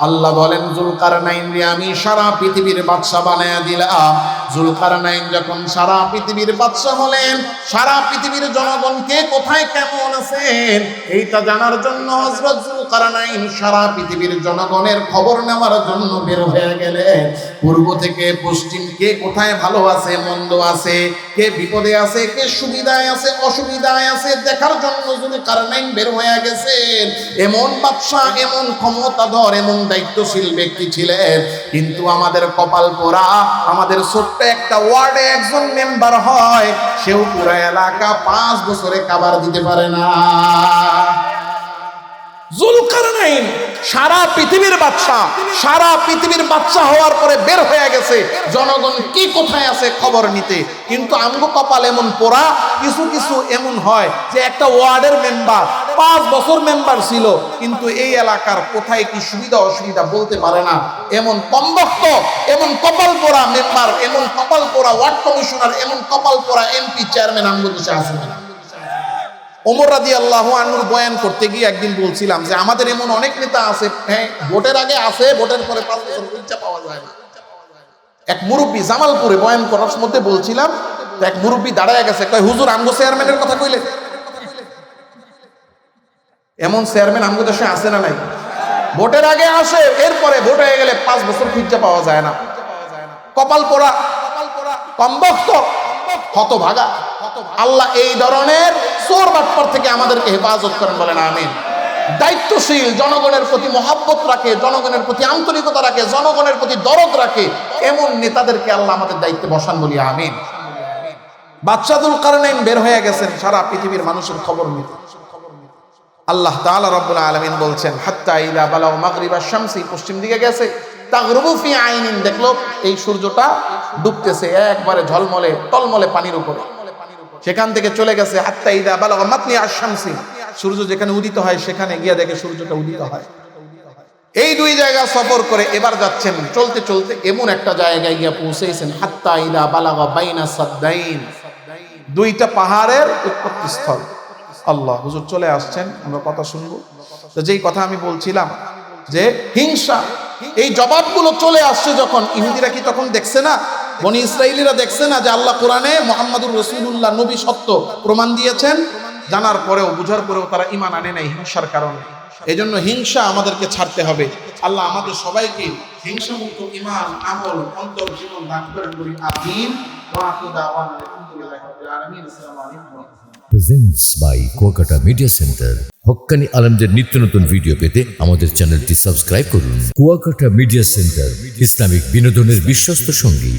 আল্লাহ বলেন যুলকারনাইন রে আমি সারা পৃথিবীর বাদশা বানায়া দিলাম। যুলকারনাইন যখন সারা পৃথিবীর বাদশা হলেন, সারা পৃথিবীর জনগণ কে কোথায় কেমন আছেন এইটা জানার জন্য হযরত যুলকারনাইন সারা পৃথিবীর জনগণের খবর নেওয়ার জন্য বের হয়ে গেলেন। পূর্ব থেকে পশ্চিম কে কোথায় ভালো আছে মন্দ আছে, কে বিপদে আছে, কে সুবিধায় আছে অসুবিধায় আছে দেখার জন্য যুলকারনাইন বের হয়ে গেছেন। এমন বাদশা, এমন ক্ষমতাধর, এমন দায়িত্বশীল ব্যক্তি ছিলেন। কিন্তু আমাদের কপাল পোড়া, আমাদের ছোট্ট একটা ওয়ার্ডে একজন মেম্বার হয়, সেও পুরো এলাকা 5 বছরে কভার দিতে পারে না। যুলকারনাইন সারা পৃথিবীর বাদশা, সারা পৃথিবীর বাদশা হওয়ার পরে বের হয়ে গেছে জনগণ কি কোথায় আছে খবর নিতে। কিন্তু আমগো কপাল এমন পোড়া, কিছু কিছু এমন হয় যে একটা ওয়ার্ডের মেম্বার 5 বছর মেম্বার ছিল, কিন্তু এই এলাকার কোথায় কি সুবিধা অসুবিধা বলতে পারে না। এমন কমবক্ত, এমন কপাল পোড়া মেম্বার, এমন কপাল পোড়া ওয়ার্ড কমিশনার, এমন কপাল পোড়া এমপি চেয়ারম্যান আমগো দেশে আছে না। ওমর রাদিয়াল্লাহু আনহুর বয়ান করতে গিয়ে একদিন বলছিলাম যে আমাদের এমন অনেক নেতা আছে, হ্যাঁ ভোটের আগে আছে, ভোটের পরে 5 বছর পর্যন্ত পাওয়া যায় না। এক মুরব্বী জামালপুরে বয়ান করার মধ্যে বলছিলাম, তো এক মুরব্বী দাঁড়ায় গেছে, কয় হুজুর আমগো চেয়ারম্যানের কথা কইলে। এমন চেয়ারম্যান আমগো দেশে আছে না নাই? ভোটের আগে আসে, এরপরে ভোট হয়ে গেলে 5 বছর খুঁজে পাওয়া যায় না। কপাল পোড়া, কমবক্ত, হতভাগা। আল্লাহ এই ধরনের চোর বাটপার থেকে আমাদেরকে হেফাজত করেন, বলেন আমিন। দায়িত্বশীল, জনগণের প্রতি মহব্বত রাখে, জনগণের প্রতি আন্তরিকতা রাখে, জনগণের প্রতি দরদ রাখে, এমন নেতাদেরকে আল্লাহ আমাদের দায়িত্বে বসান, বলি আমিন। বাদশা যুলকারনাইন বের হয়ে গেছেন সারা পৃথিবীর মানুষের খবর নিতে। আল্লাহ তাআলা রব্বুল আলামিন বলছেন হাত্তা ইযা বালাগ মাগরিবাশ শামসি, পশ্চিম দিকে গেছে, তাগরুবু ফি আইনিন, দেখলো এই সূর্যটা ডুবতেছে একবারে ঝলমলে টলমলে পানির উপরে। সেখান থেকে চলে গেছে হাত্তা ইযা বালাগ মাতলিআশ শামসি, সূর্য যেখানে উদিত হয় সেখানে গিয়ে দেখে সূর্যটা উদিত হয়। এই 2 জায়গা সফর করে এবার যাচ্ছেন, চলতে চলতে এমন একটা জায়গায় গিয়ে পৌঁছেছেন হাত্তা ইযা বালাগ বাইনা সাদদাইন, 2টা পাহাড়ের উৎপত্তি স্থল। আল্লাহ, হুজুর চলে আসছেন, আমরা কথা শুনবো। তো যেই কথা আমি বলছিলাম যে হিংসা, এই জবাবগুলো চলে আসছে যখন, ইহুদিরা কি তখন দেখছে না, বনি ইসরাইলিরা দেখছে না যে আল্লাহ কোরআনে মুহাম্মাদুর রাসূলুল্লাহ নবী সত্য প্রমাণ দিয়েছেন? জানার পরেও, বুঝার পরেও তারা ঈমান আনে নাই হিংসার কারণে। এজন্য হিংসা আমাদেরকে ছাড়তে হবে। আল্লাহ আমাদের সবাইকে হিংসা মুক্ত ঈমান, আমল, অন্তর জীবন দান করেন, বলি আমিন। ওয়া আখিরু দাওয়ানা আলহামদুলিল্লাহি রাব্বিল আলামিন। আসসালামু আলাইকুম। Presents by Kuakata media centre. হক্কানি আলেমদের নিত্য নতুন ভিডিও পেতে আমাদের চ্যানেলটি সাবস্ক্রাইব করুন। কুয়াকাটা মিডিয়া সেন্টার, ইসলামিক বিনোদনের বিশ্বস্ত সঙ্গী।